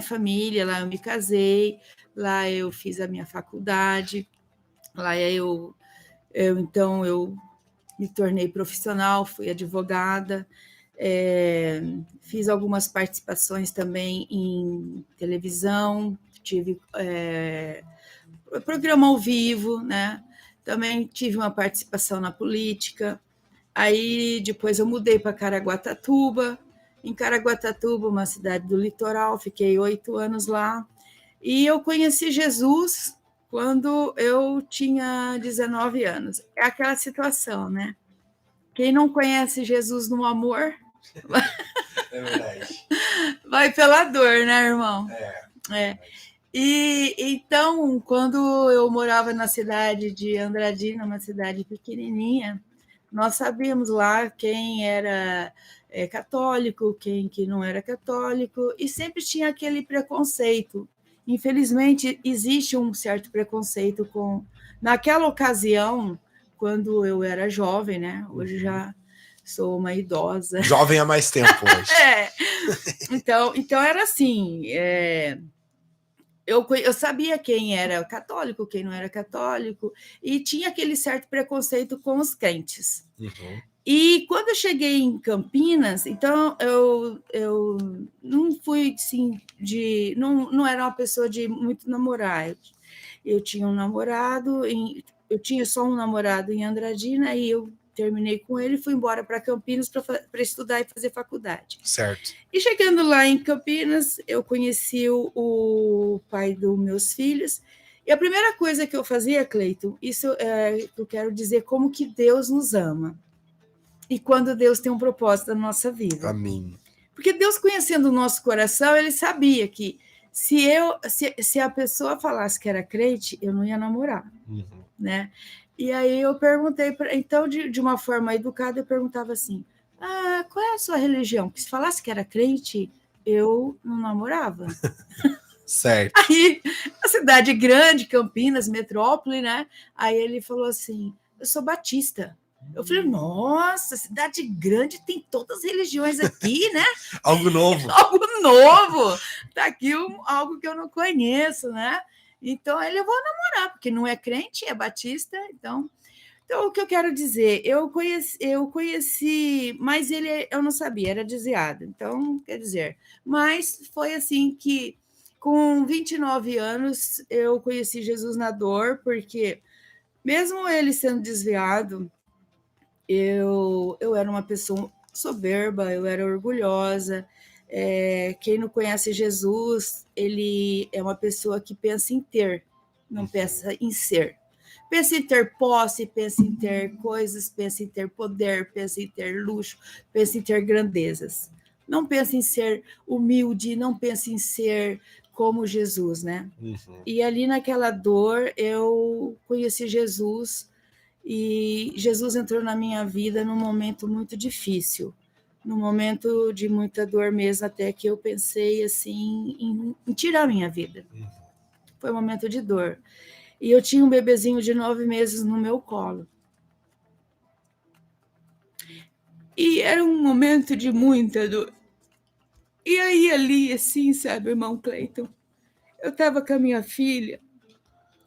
família, lá eu me casei, lá eu fiz a minha faculdade, lá então eu me tornei profissional, fui advogada, fiz algumas participações também em televisão, tive programa ao vivo, né? Também tive uma participação na política. Aí depois eu mudei para Caraguatatuba. Em Caraguatatuba, uma cidade do litoral, fiquei 8 anos lá. E eu conheci Jesus quando eu tinha 19 anos. É aquela situação, né? Quem não conhece Jesus no amor... É verdade. Vai pela dor, né, irmão? É. E então, quando eu morava na cidade de Andradina, uma cidade pequenininha, nós sabíamos lá quem era católico, quem que não era católico, e sempre tinha aquele preconceito. Infelizmente, existe um certo preconceito com... Naquela ocasião, quando eu era jovem, né? Hoje já sou uma idosa. Jovem há mais tempo hoje. Então era assim... Eu sabia quem era católico, quem não era católico, e tinha aquele certo preconceito com os crentes. Uhum. E quando eu cheguei em Campinas, então eu não fui assim, não era uma pessoa de muito namorar. Eu tinha um namorado, eu tinha só um namorado em Andradina, e eu terminei com ele e fui embora para Campinas para estudar e fazer faculdade. Certo. E chegando lá em Campinas, eu conheci o pai dos meus filhos. E a primeira coisa que eu fazia, Cleiton, isso eu quero dizer como que Deus nos ama. E quando Deus tem um propósito na nossa vida. Amém. Porque Deus, conhecendo o nosso coração, ele sabia que se a pessoa falasse que era crente, eu não ia namorar. Uhum. Né? E aí eu perguntei, então, de uma forma educada, eu perguntava assim, qual é a sua religião? Porque se falasse que era crente, eu não namorava. Certo. Aí, a cidade grande, Campinas, metrópole, né? Aí ele falou assim, eu sou batista. Eu falei, nossa, cidade grande, tem todas as religiões aqui, né? Algo novo. Algo novo. Tá aqui algo que eu não conheço, né? Então, ele, eu vou namorar, porque não é crente, é batista. Então, o que eu quero dizer, eu conheci, mas eu não sabia, era desviado. Então, quer dizer, mas foi assim que, com 29 anos, eu conheci Jesus na dor, porque mesmo ele sendo desviado, eu era uma pessoa soberba, eu era orgulhosa. Quem não conhece Jesus, ele é uma pessoa que pensa em ter, não pensa em ser. Pensa em ter posse, pensa em ter coisas, pensa em ter poder, pensa em ter luxo, pensa em ter grandezas. Não pensa em ser humilde, não pensa em ser como Jesus, né? Uhum. E ali naquela dor, eu conheci Jesus, e Jesus entrou na minha vida num momento muito difícil, num momento de muita dor mesmo, até que eu pensei assim em tirar a minha vida. Foi um momento de dor. E eu tinha um bebezinho de 9 meses no meu colo. E era um momento de muita dor. E aí ali, assim, sabe, irmão Cleiton, eu estava com a minha filha,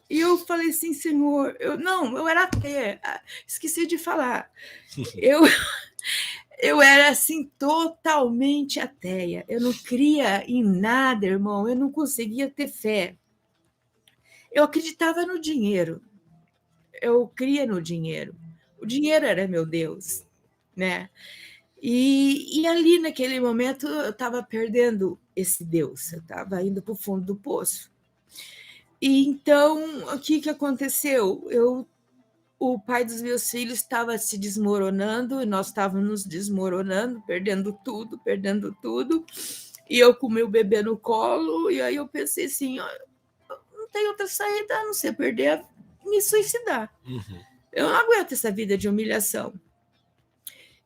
e eu falei assim, Senhor, eu era até, esqueci de falar, eu era assim totalmente ateia, eu não cria em nada, irmão, eu não conseguia ter fé. Eu acreditava no dinheiro, eu cria no dinheiro, o dinheiro era meu Deus, né? E ali naquele momento eu estava perdendo esse Deus, eu estava indo para o fundo do poço. E então o que aconteceu? O pai dos meus filhos estava se desmoronando, e nós estávamos nos desmoronando, perdendo tudo, e eu com meu bebê no colo, e aí eu pensei assim, não tem outra saída a não ser me suicidar. Uhum. Eu não aguento essa vida de humilhação.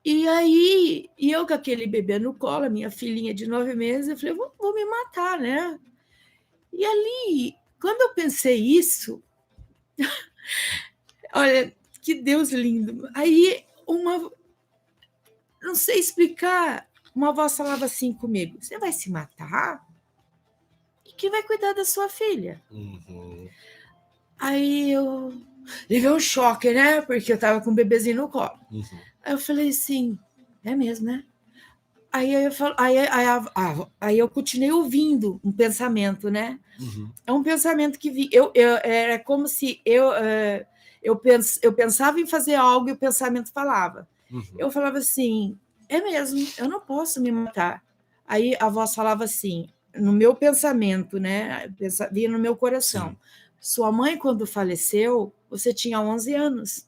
E aí, eu com aquele bebê no colo, a minha filhinha de 9 meses, eu falei, vou me matar, né? E ali, quando eu pensei isso, olha, que Deus lindo. Aí, não sei explicar, uma voz falava assim comigo, você vai se matar? quem vai cuidar da sua filha? Uhum. Aí eu levei um choque, né? Porque eu tava com um bebezinho no colo. Uhum. Aí eu falei assim, é mesmo, né? Aí eu continuei ouvindo um pensamento, né? Uhum. É um pensamento que era como se eu pensava em fazer algo e o pensamento falava. Uhum. Eu falava assim, é mesmo, eu não posso me matar. Aí a voz falava assim, no meu pensamento, né? Vinha no meu coração. Sim. Sua mãe, quando faleceu, você tinha 11 anos.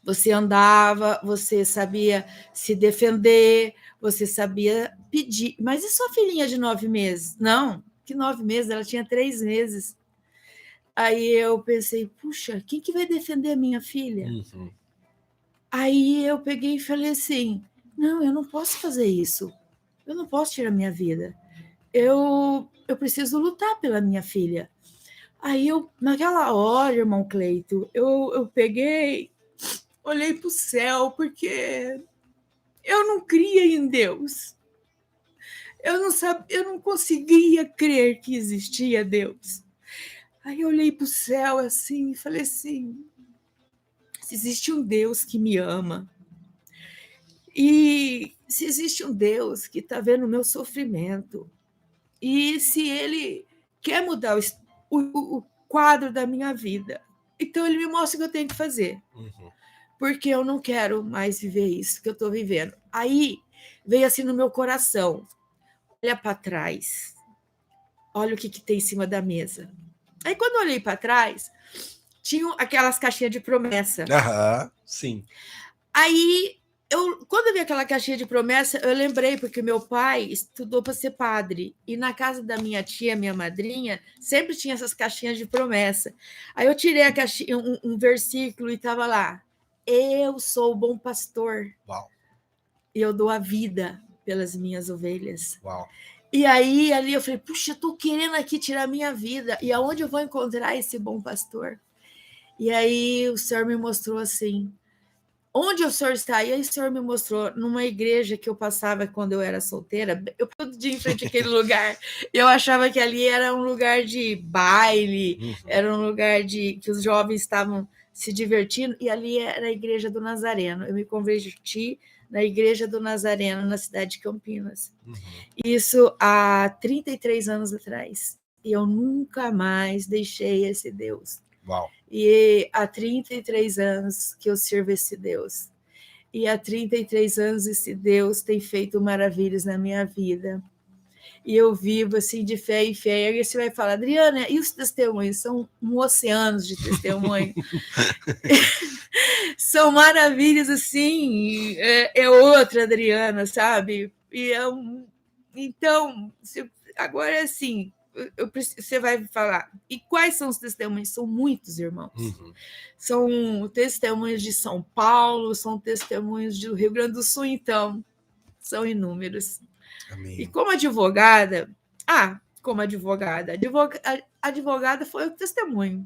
Você andava, você sabia se defender, você sabia pedir. Mas e sua filhinha de 9 meses? Não, que 9 meses? Ela tinha 3 meses. Aí eu pensei, puxa, quem que vai defender a minha filha? Uhum. Aí eu peguei e falei assim, não, eu não posso fazer isso. Eu não posso tirar minha vida. Eu preciso lutar pela minha filha. Aí naquela hora, irmão Cleito, eu peguei, olhei para o céu, porque eu não cria em Deus. Eu não conseguia crer que existia Deus. Aí eu olhei para o céu assim e falei assim, se existe um Deus que me ama, e se existe um Deus que está vendo o meu sofrimento, e se Ele quer mudar o quadro da minha vida, então Ele me mostra o que eu tenho que fazer. Uhum. Porque eu não quero mais viver isso que eu estou vivendo. Aí veio assim no meu coração, olha para trás, olha o que tem em cima da mesa. Aí quando eu olhei para trás, tinham aquelas caixinhas de promessa. Sim. Aí, quando eu vi aquela caixinha de promessa, eu lembrei, porque meu pai estudou para ser padre, e na casa da minha tia, minha madrinha, sempre tinha essas caixinhas de promessa. Aí eu tirei a caixinha, um versículo e estava lá, eu sou o bom pastor. Uau. E eu dou a vida pelas minhas ovelhas. Uau. E aí, ali eu falei, puxa, eu estou querendo aqui tirar a minha vida, e aonde eu vou encontrar esse bom pastor? E aí o Senhor me mostrou assim, onde o Senhor está? E aí o Senhor me mostrou numa igreja que eu passava quando eu era solteira, eu todo dia em frente àquele lugar, eu achava que ali era um lugar de baile, era um lugar que os jovens estavam se divertindo, e ali era a igreja do Nazareno. Eu me converti na igreja do Nazareno, na cidade de Campinas. Isso há 33 anos atrás. E eu nunca mais deixei esse Deus. Uau. E há 33 anos que eu sirvo esse Deus. E há 33 anos esse Deus tem feito maravilhas na minha vida. E eu vivo assim de fé em fé. E aí você vai falar, Adriana, e os testemunhos? São um oceano de testemunho. São maravilhas assim. É outra Adriana, sabe? Então, agora é assim, você vai falar, e quais são os testemunhos? São muitos, irmãos. São testemunhos de São Paulo, são testemunhos do Rio Grande do Sul, então, são inúmeros. Amém. E como advogada, advogada foi o testemunho.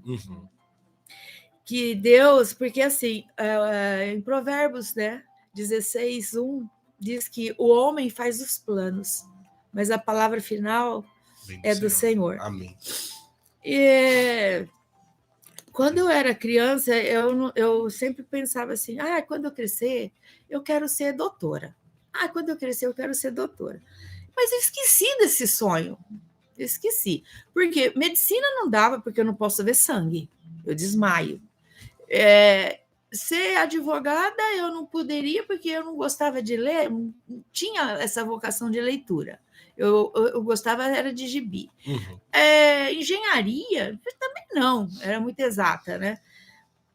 Que Deus, porque assim, em Provérbios, né, 16:1, diz que o homem faz os planos, mas a palavra final é do Senhor. Amém. E quando eu era criança, eu sempre pensava assim, quando eu crescer, eu quero ser doutora. Quando eu crescer, eu quero ser doutora. Mas eu esqueci desse sonho. Eu esqueci. Porque medicina não dava, porque eu não posso ver sangue. Eu desmaio. Ser advogada eu não poderia, porque eu não gostava de ler, não tinha essa vocação de leitura. Eu gostava era de gibi. Engenharia também não, era muito exata, né?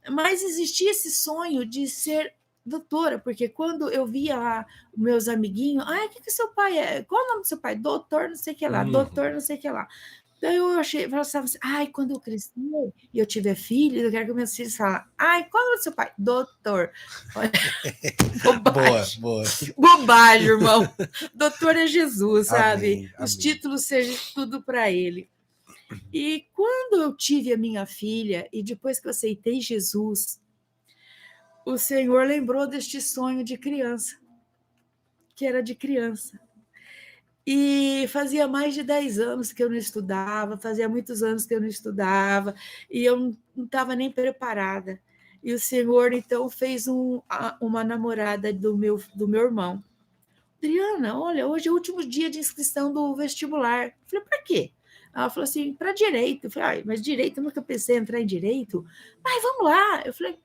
Mas existia esse sonho de ser doutora, porque quando eu via lá meus amiguinhos, o que seu pai é? Qual o nome do seu pai? Doutor não sei o que lá, doutor não sei o que lá. Daí eu pensava assim, quando eu crescer e eu tiver filhos, eu quero que meus filhos falem, qual é o nome do seu pai? Doutor. Bobagem. Boa. Bobagem, irmão. Doutor é Jesus, sabe? Amém. Os títulos sejam tudo para ele. E quando eu tive a minha filha, e depois que eu aceitei Jesus, o Senhor lembrou deste sonho de criança, que era de criança. E fazia mais de 10 anos que eu não estudava, fazia muitos anos que eu não estudava, e eu não estava nem preparada. E o Senhor, então, fez uma namorada do meu irmão. Adriana, olha, hoje é o último dia de inscrição do vestibular. Eu falei, para quê? Ela falou assim, para direito. Eu falei, mas direito, eu nunca pensei em entrar em direito. Mas vamos lá. Eu falei,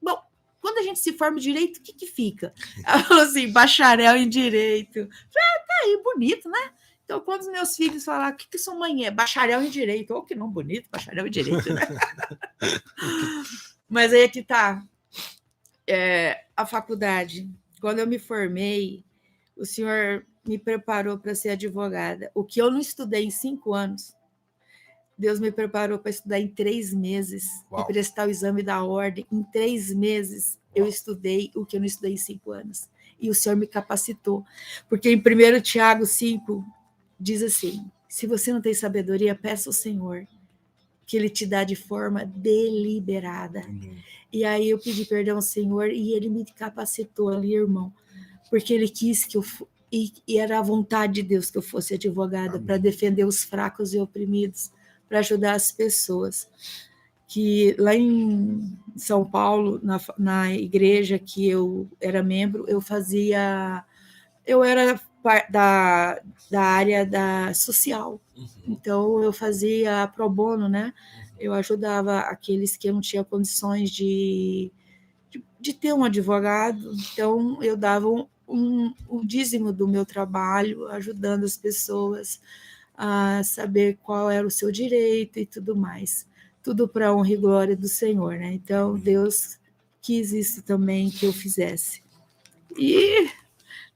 bom, quando a gente se forma em direito, o que fica? Ela falou assim, bacharel em direito. Eu falei, tá aí, bonito, né? Então, quando os meus filhos falaram, o que sua mãe é? Bacharel em direito. Oh, que não bonito, bacharel em direito, né? Mas aí é que tá. A faculdade. Quando eu me formei, o senhor me preparou para ser advogada. O que eu não estudei em 5 anos, Deus me preparou para estudar em 3 meses. Uau. E prestar o exame da ordem. Em 3 meses, eu estudei o que eu não estudei em 5 anos. E o Senhor me capacitou. Porque em 1 Tiago 5, diz assim, se você não tem sabedoria, peça ao Senhor, que Ele te dá de forma deliberada. E aí eu pedi perdão ao Senhor e Ele me capacitou ali, irmão. Porque Ele quis que eu... E era a vontade de Deus que eu fosse advogada para defender os fracos e oprimidos, para ajudar as pessoas. Que lá em São Paulo, na igreja que eu era membro, eu era da área social. Então, eu fazia pro bono, né? Eu ajudava aqueles que não tinham condições de ter um advogado. Então, eu dava o dízimo do meu trabalho, ajudando as pessoas a saber qual era o seu direito e tudo mais. Tudo para a honra e glória do Senhor, né? Então, Deus quis isso também que eu fizesse. E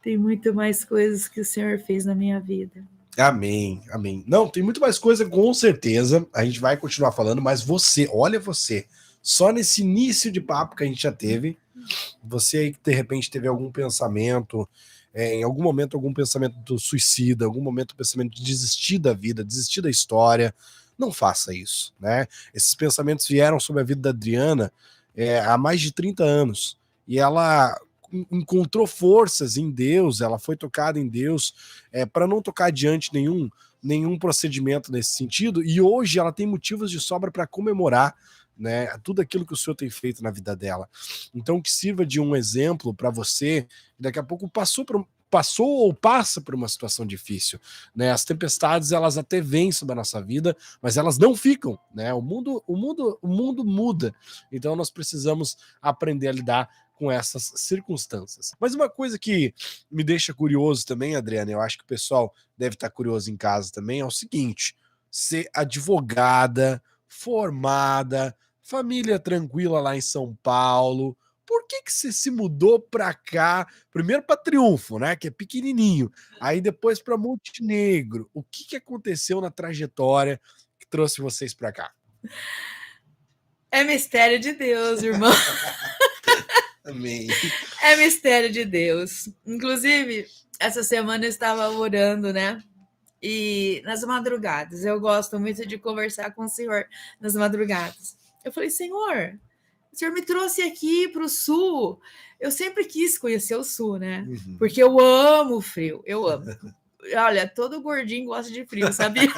tem muito mais coisas que o Senhor fez na minha vida. Amém, amém. Não, tem muito mais coisa, com certeza. A gente vai continuar falando, mas olha você, só nesse início de papo que a gente já teve, você aí que de repente teve algum pensamento, em algum momento algum pensamento do suicida, algum momento o pensamento de desistir da vida, desistir da história, não faça isso, né? Esses pensamentos vieram sobre a vida da Adriana há mais de 30 anos, e ela encontrou forças em Deus, ela foi tocada em Deus para não tocar adiante nenhum procedimento nesse sentido, e hoje ela tem motivos de sobra para comemorar, né, tudo aquilo que o Senhor tem feito na vida dela. Então que sirva de um exemplo para você, daqui a pouco passou ou passa por uma situação difícil, né? As tempestades, elas até vêm sobre a nossa vida, mas elas não ficam, né? O mundo muda. Então nós precisamos aprender a lidar com essas circunstâncias. Mas uma coisa que me deixa curioso também, Adriana, eu acho que o pessoal deve estar curioso em casa também, é o seguinte: ser advogada, formada, família tranquila lá em São Paulo, por que você se mudou para cá? Primeiro para Triunfo, né, que é pequenininho, aí depois para Montenegro. O que aconteceu na trajetória que trouxe vocês para cá? É mistério de Deus, irmão. Amém. É mistério de Deus. Inclusive, essa semana eu estava orando, né? E nas madrugadas, eu gosto muito de conversar com o Senhor nas madrugadas. Eu falei, Senhor, o Senhor me trouxe aqui para o Sul. Eu sempre quis conhecer o Sul, né? Porque eu amo o frio, eu amo. Olha, todo gordinho gosta de frio, sabia?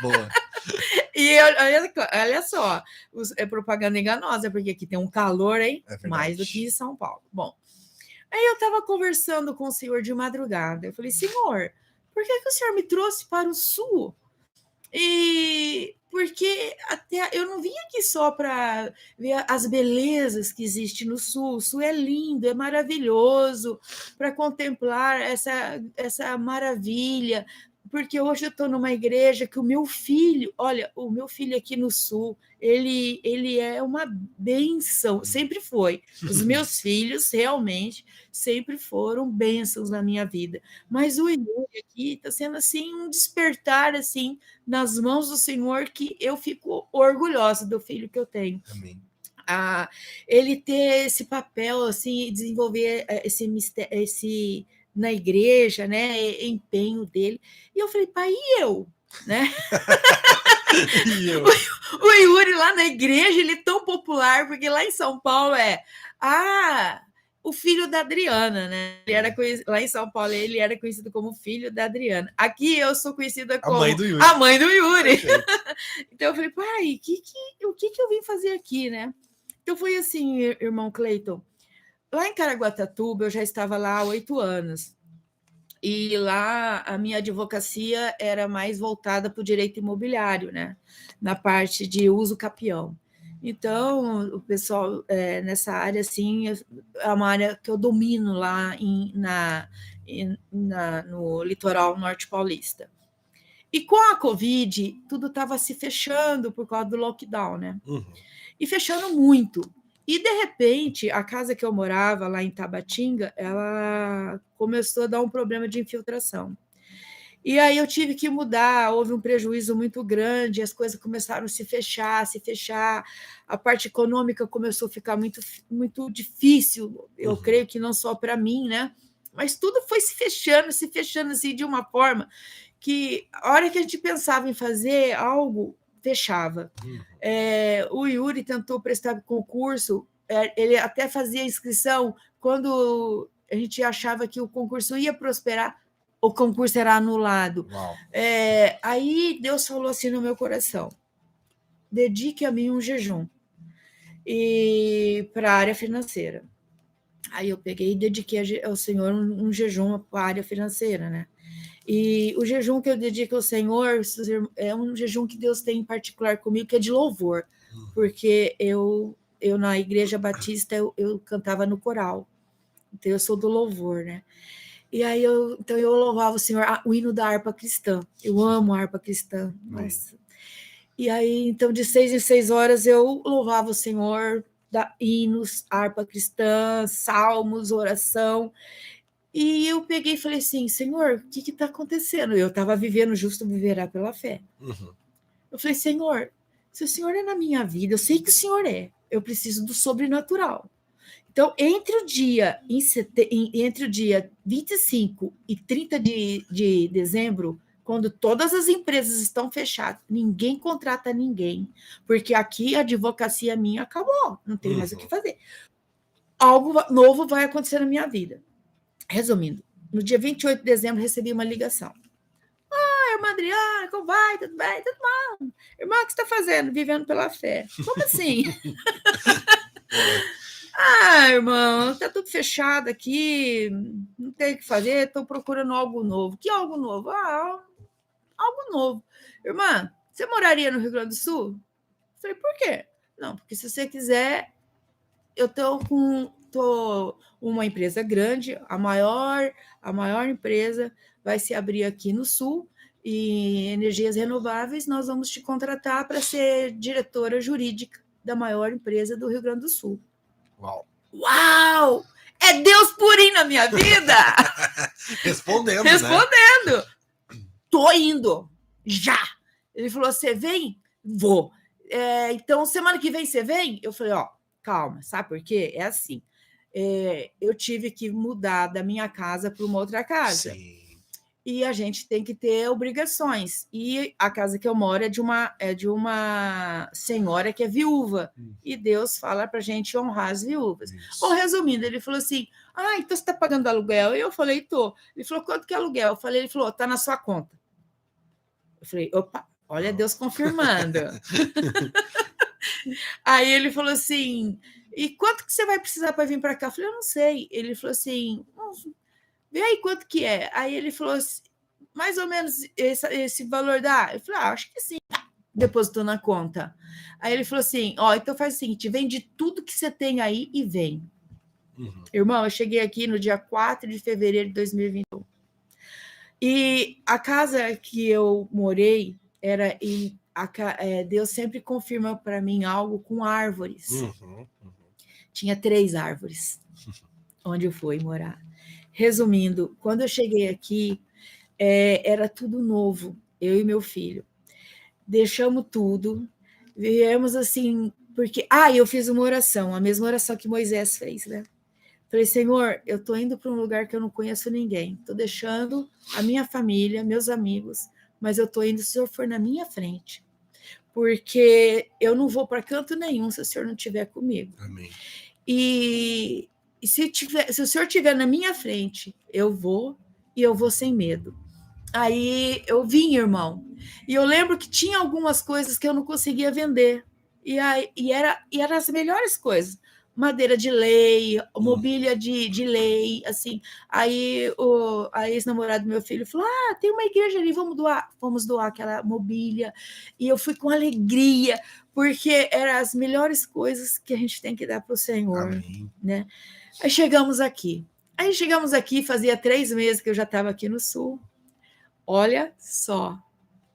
Boa. E olha só, é propaganda enganosa, porque aqui tem um calor, hein? Mais do que em São Paulo. Bom, aí eu estava conversando com o Senhor de madrugada. Eu falei, Senhor, por que o Senhor me trouxe para o Sul? E porque até eu não vim aqui só para ver as belezas que existem no Sul. O Sul é lindo, é maravilhoso para contemplar essa maravilha. Porque hoje eu estou numa igreja que o meu filho aqui no Sul, ele é uma bênção, sempre foi. Os meus filhos realmente sempre foram bênçãos na minha vida. Mas o Yuri aqui está sendo assim um despertar assim nas mãos do Senhor, que eu fico orgulhosa do filho que eu tenho. Amém. Ele ter esse papel, assim, desenvolver esse na igreja, né, empenho dele. E eu falei, pai, e eu? Né? E eu? O Yuri lá na igreja, ele é tão popular, porque lá em São Paulo o filho da Adriana, né? Ele era conhecido, lá em São Paulo, ele era conhecido como filho da Adriana. Aqui eu sou conhecida como a mãe do Yuri. Então eu falei, pai, o que eu vim fazer aqui, né? Então foi assim, irmão Cleiton. Lá em Caraguatatuba, eu já estava lá há 8 anos. E lá a minha advocacia era mais voltada para o direito imobiliário, né? Na parte de uso capião. Então, o pessoal nessa área, assim, é uma área que eu domino lá no litoral norte paulista. E com a Covid, tudo estava se fechando por causa do lockdown, né? Uhum. E fechando muito. E, de repente, a casa que eu morava, lá em Tabatinga, ela começou a dar um problema de infiltração. E aí eu tive que mudar, houve um prejuízo muito grande, as coisas começaram a se fechar, a parte econômica começou a ficar muito, muito difícil, eu creio que não só para mim, né? Mas tudo foi se fechando assim, de uma forma que a hora que a gente pensava em fazer algo, fechava. O Yuri tentou prestar concurso, ele até fazia inscrição quando a gente achava que o concurso ia prosperar, o concurso era anulado. Aí Deus falou assim no meu coração: dedique a mim um jejum e para a área financeira. Aí eu peguei e dediquei ao Senhor um jejum para a área financeira, né? E o jejum que eu dedico ao Senhor é um jejum que Deus tem em particular comigo, que é de louvor, porque eu na Igreja Batista, eu cantava no coral, então eu sou do louvor, né? E aí então eu louvava o Senhor, o hino da harpa cristã, eu amo a harpa cristã, nossa. E aí, então, de 6 em 6 horas, eu louvava o Senhor, hinos, harpa cristã, salmos, oração. E eu peguei e falei assim: Senhor, o que está acontecendo? Eu estava vivendo, justo viverá pela fé. Eu falei: Senhor, se o Senhor é na minha vida, eu sei que o Senhor é, eu preciso do sobrenatural. Então, entre o dia 25 e 30 de dezembro, quando todas as empresas estão fechadas, ninguém contrata ninguém, porque aqui a advocacia minha acabou, não tem mais o que fazer. Algo novo vai acontecer na minha vida. Resumindo, no dia 28 de dezembro, recebi uma ligação. Irmã Adriana, como vai? Tudo bem? Tudo bom? Irmã, o que você está fazendo? Vivendo pela fé. Como assim? Irmão, está tudo fechado aqui, não tem o que fazer, estou procurando algo novo. Que algo novo? Algo novo. Irmã, você moraria no Rio Grande do Sul? Eu falei, por quê? Não, porque se você quiser, eu estou com uma empresa grande, a maior empresa vai se abrir aqui no Sul, e energias renováveis, nós vamos te contratar para ser diretora jurídica da maior empresa do Rio Grande do Sul. Uau! É Deus purinho na minha vida! Respondendo, né? Tô indo, já! Ele falou, você vem? Vou. Então, semana que vem você vem? Eu falei, calma, sabe por quê? É assim, eu tive que mudar da minha casa para uma outra casa. Sim. E a gente tem que ter obrigações. E a casa que eu moro é de uma senhora que é viúva. E Deus fala para a gente honrar as viúvas. Bom, resumindo, ele falou assim, então você está pagando aluguel? E eu falei, tô. Ele falou, quanto que é aluguel? Ele falou, está na sua conta. Eu falei, opa, olha Deus confirmando. Aí ele falou assim, e quanto que você vai precisar para vir para cá? Eu falei, eu não sei. Ele falou assim, vê aí quanto que é. Aí ele falou assim, mais ou menos esse valor dá? Eu falei, acho que sim. Depositou na conta. Aí ele falou assim, então faz o seguinte, vende tudo que você tem aí e vem. Irmão, eu cheguei aqui no dia 4 de fevereiro de 2021. E a casa que eu morei era Deus sempre confirma para mim algo com árvores. Tinha 3 árvores onde eu fui morar. Resumindo, quando eu cheguei aqui, era tudo novo, eu e meu filho. Deixamos tudo, viemos assim, porque... eu fiz uma oração, a mesma oração que Moisés fez, né? Falei, Senhor, eu estou indo para um lugar que eu não conheço ninguém, estou deixando a minha família, meus amigos, mas eu estou indo se o Senhor for na minha frente, porque eu não vou para canto nenhum se o Senhor não estiver comigo. Amém. E E se o senhor estiver na minha frente, eu vou, e eu vou sem medo. Aí eu vim, irmão, e eu lembro que tinha algumas coisas que eu não conseguia vender, e eram as melhores coisas, madeira de lei, mobília de lei, assim. Aí a ex-namorada do meu filho falou: tem uma igreja ali, vamos doar aquela mobília. E eu fui com alegria, porque eram as melhores coisas que a gente tem que dar para o Senhor. Amém. Né? Aí chegamos aqui, fazia 3 meses que eu já estava aqui no Sul. Olha só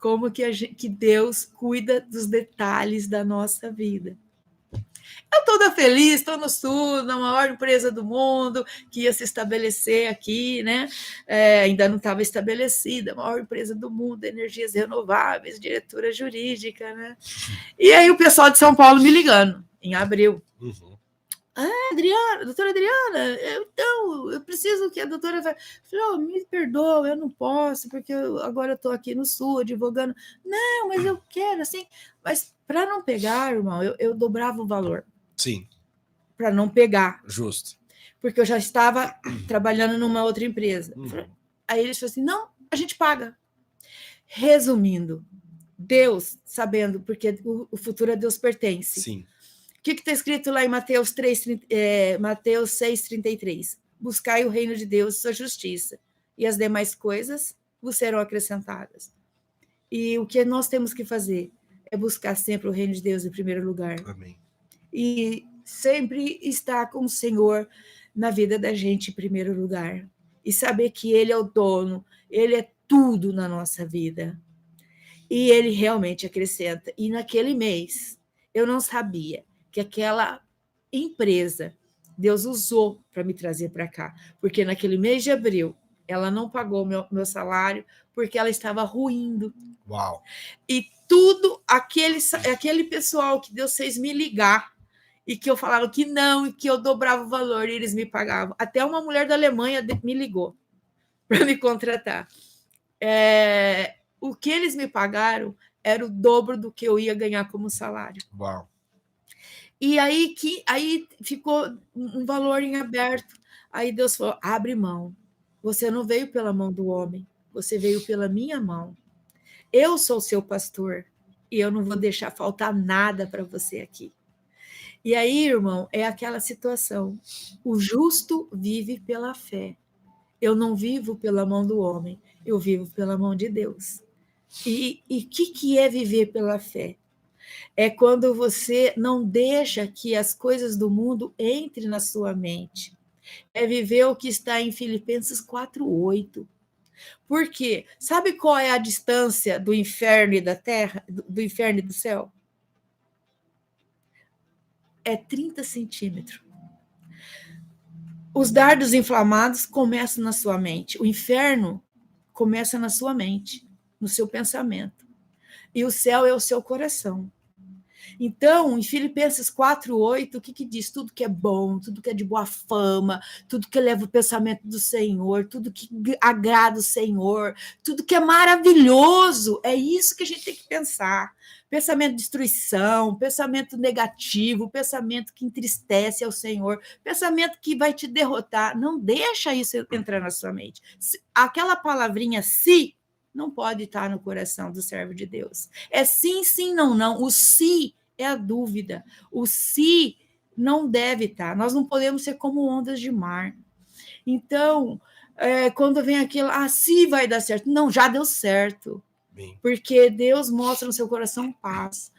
como que Deus cuida dos detalhes da nossa vida. Eu toda feliz, estou no Sul, na maior empresa do mundo, que ia se estabelecer aqui, né? Ainda não estava estabelecida, a maior empresa do mundo, energias renováveis, diretora jurídica, né? E aí o pessoal de São Paulo me ligando, em abril. Uhum. Adriana, doutora Adriana, eu preciso que a doutora... Falei, me perdoa, eu não posso, porque agora eu estou aqui no Sul, advogando. Não, mas eu quero, assim... Mas para não pegar, irmão, eu dobrava o valor. Sim. Para não pegar. Justo. Porque eu já estava trabalhando numa outra empresa. Aí eles falaram assim, não, a gente paga. Resumindo, Deus, sabendo, porque o futuro a Deus pertence. Sim. O que está escrito lá em Mateus 6,33? Buscai o reino de Deus e sua justiça, e as demais coisas vos serão acrescentadas. E o que nós temos que fazer é buscar sempre o reino de Deus em primeiro lugar. Amém. E sempre estar com o Senhor na vida da gente em primeiro lugar. E saber que Ele é o dono, Ele é tudo na nossa vida. E Ele realmente acrescenta. E naquele mês, eu não sabia que aquela empresa Deus usou para me trazer para cá, porque naquele mês de abril ela não pagou meu salário porque ela estava ruindo. Uau! E tudo aquele pessoal que Deus fez me ligar e que eu falava que não e que eu dobrava o valor e eles me pagavam. Até uma mulher da Alemanha me ligou para me contratar. O que eles me pagaram era o dobro do que eu ia ganhar como salário. Uau! E aí ficou um valor em aberto. Aí Deus falou: abre mão. Você não veio pela mão do homem, você veio pela minha mão. Eu sou seu pastor e eu não vou deixar faltar nada para você aqui. E aí, irmão, é aquela situação. O justo vive pela fé. Eu não vivo pela mão do homem, eu vivo pela mão de Deus. E o que é viver pela fé? É quando você não deixa que as coisas do mundo entrem na sua mente. É viver o que está em Filipenses 4:8. Por quê? Sabe qual é a distância do inferno e da terra, do inferno e do céu? É 30 centímetros. Os dardos inflamados começam na sua mente. O inferno começa na sua mente, no seu pensamento. E o céu é o seu coração. Então, em Filipenses 4:8, o que diz? Tudo que é bom, tudo que é de boa fama, tudo que leva o pensamento do Senhor, tudo que agrada o Senhor, tudo que é maravilhoso, é isso que a gente tem que pensar. Pensamento de destruição, pensamento negativo, pensamento que entristece ao Senhor, pensamento que vai te derrotar. Não deixa isso entrar na sua mente. Aquela palavrinha "se" não pode estar no coração do servo de Deus. É sim, sim, não, não. O "se" é a dúvida. O "se" não deve estar. Nós não podemos ser como ondas de mar. Então, quando vem aquilo, se vai dar certo. Não, já deu certo. Bem. Porque Deus mostra no seu coração paz.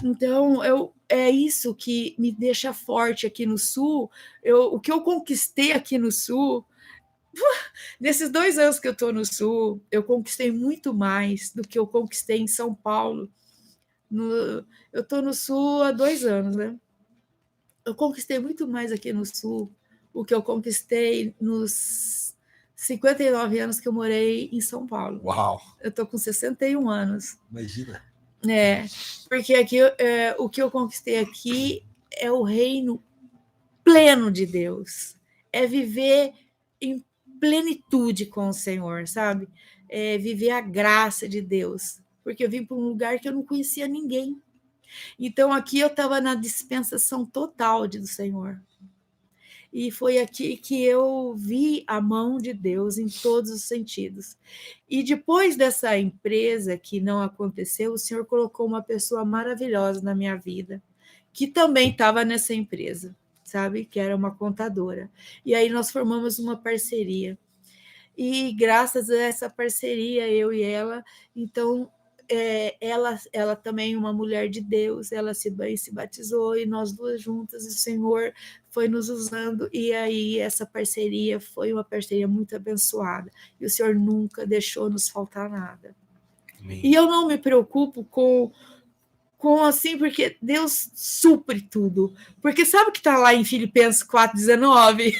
Então, é isso que me deixa forte aqui no Sul. O que eu conquistei aqui no Sul, nesses 2 anos que eu estou no Sul, eu conquistei muito mais do que eu conquistei em São Paulo. Eu estou no Sul há 2 anos, né? Eu conquistei muito mais aqui no Sul o que eu conquistei nos 59 anos que eu morei em São Paulo. Uau! Eu estou com 61 anos. Imagina. Porque aqui, o que eu conquistei aqui é o reino pleno de Deus. É viver em plenitude com o Senhor, sabe? É viver a graça de Deus. Porque eu vim para um lugar que eu não conhecia ninguém. Então, aqui eu estava na dispensação total do Senhor. E foi aqui que eu vi a mão de Deus em todos os sentidos. E depois dessa empresa que não aconteceu, o Senhor colocou uma pessoa maravilhosa na minha vida, que também estava nessa empresa, sabe? Que era uma contadora. E aí nós formamos uma parceria. E graças a essa parceria, eu e ela, então, ela também uma mulher de Deus, ela se batizou, e nós duas juntas, o Senhor foi nos usando, e aí essa parceria foi uma parceria muito abençoada, e o Senhor nunca deixou nos faltar nada. Amém. E eu não me preocupo com assim, porque Deus supre tudo. Porque sabe o que está lá em Filipenses 4,19?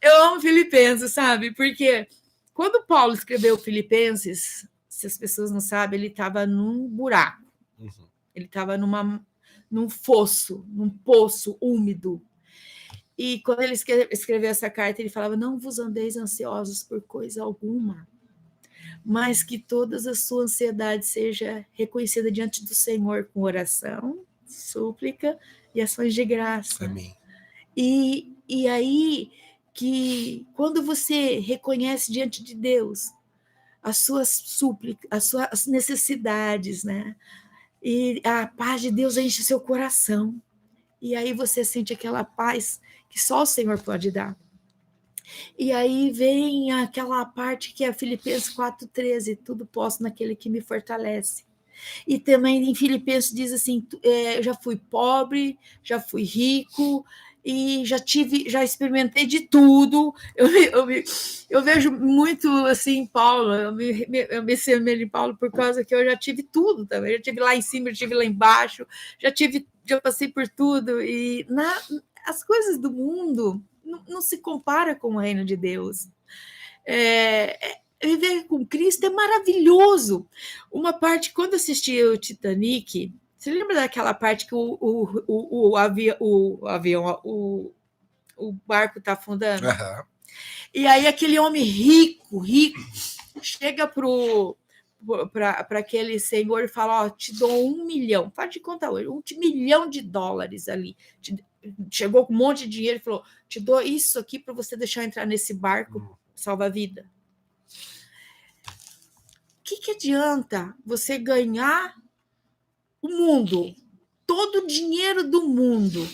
Eu amo Filipenses, sabe? Porque quando Paulo escreveu Filipenses, se as pessoas não sabem, ele estava num buraco. Uhum. Ele estava num fosso, num poço úmido. E quando ele escreveu essa carta, ele falava: não vos andeis ansiosos por coisa alguma, mas que todas as suas ansiedades seja reconhecida diante do Senhor com oração, súplica e ações de graça. Amém. E aí que quando você reconhece diante de Deus as suas súplicas, as suas necessidades, né? E a paz de Deus enche seu coração. E aí você sente aquela paz que só o Senhor pode dar. E aí vem aquela parte que é Filipenses 4,13, tudo posso naquele que me fortalece. E também em Filipenses diz assim, já fui pobre, já fui rico, e já experimentei de tudo. Eu vejo muito assim Paulo, eu me semelho em Paulo por causa que eu já tive tudo também, já tive lá em cima, já tive lá embaixo, já passei por tudo, e as coisas do mundo não se compara com o reino de Deus. Viver com Cristo é maravilhoso. Uma parte, quando assisti o Titanic, você lembra daquela parte que o barco está afundando? Uhum. E aí aquele homem rico, chega para aquele senhor e fala: ó, te dou $1 milhão, faz de conta hoje, $1 milhão ali. Chegou com um monte de dinheiro e falou: te dou isso aqui para você deixar eu entrar nesse barco salva-vida. O que adianta você ganhar o mundo, todo o dinheiro do mundo,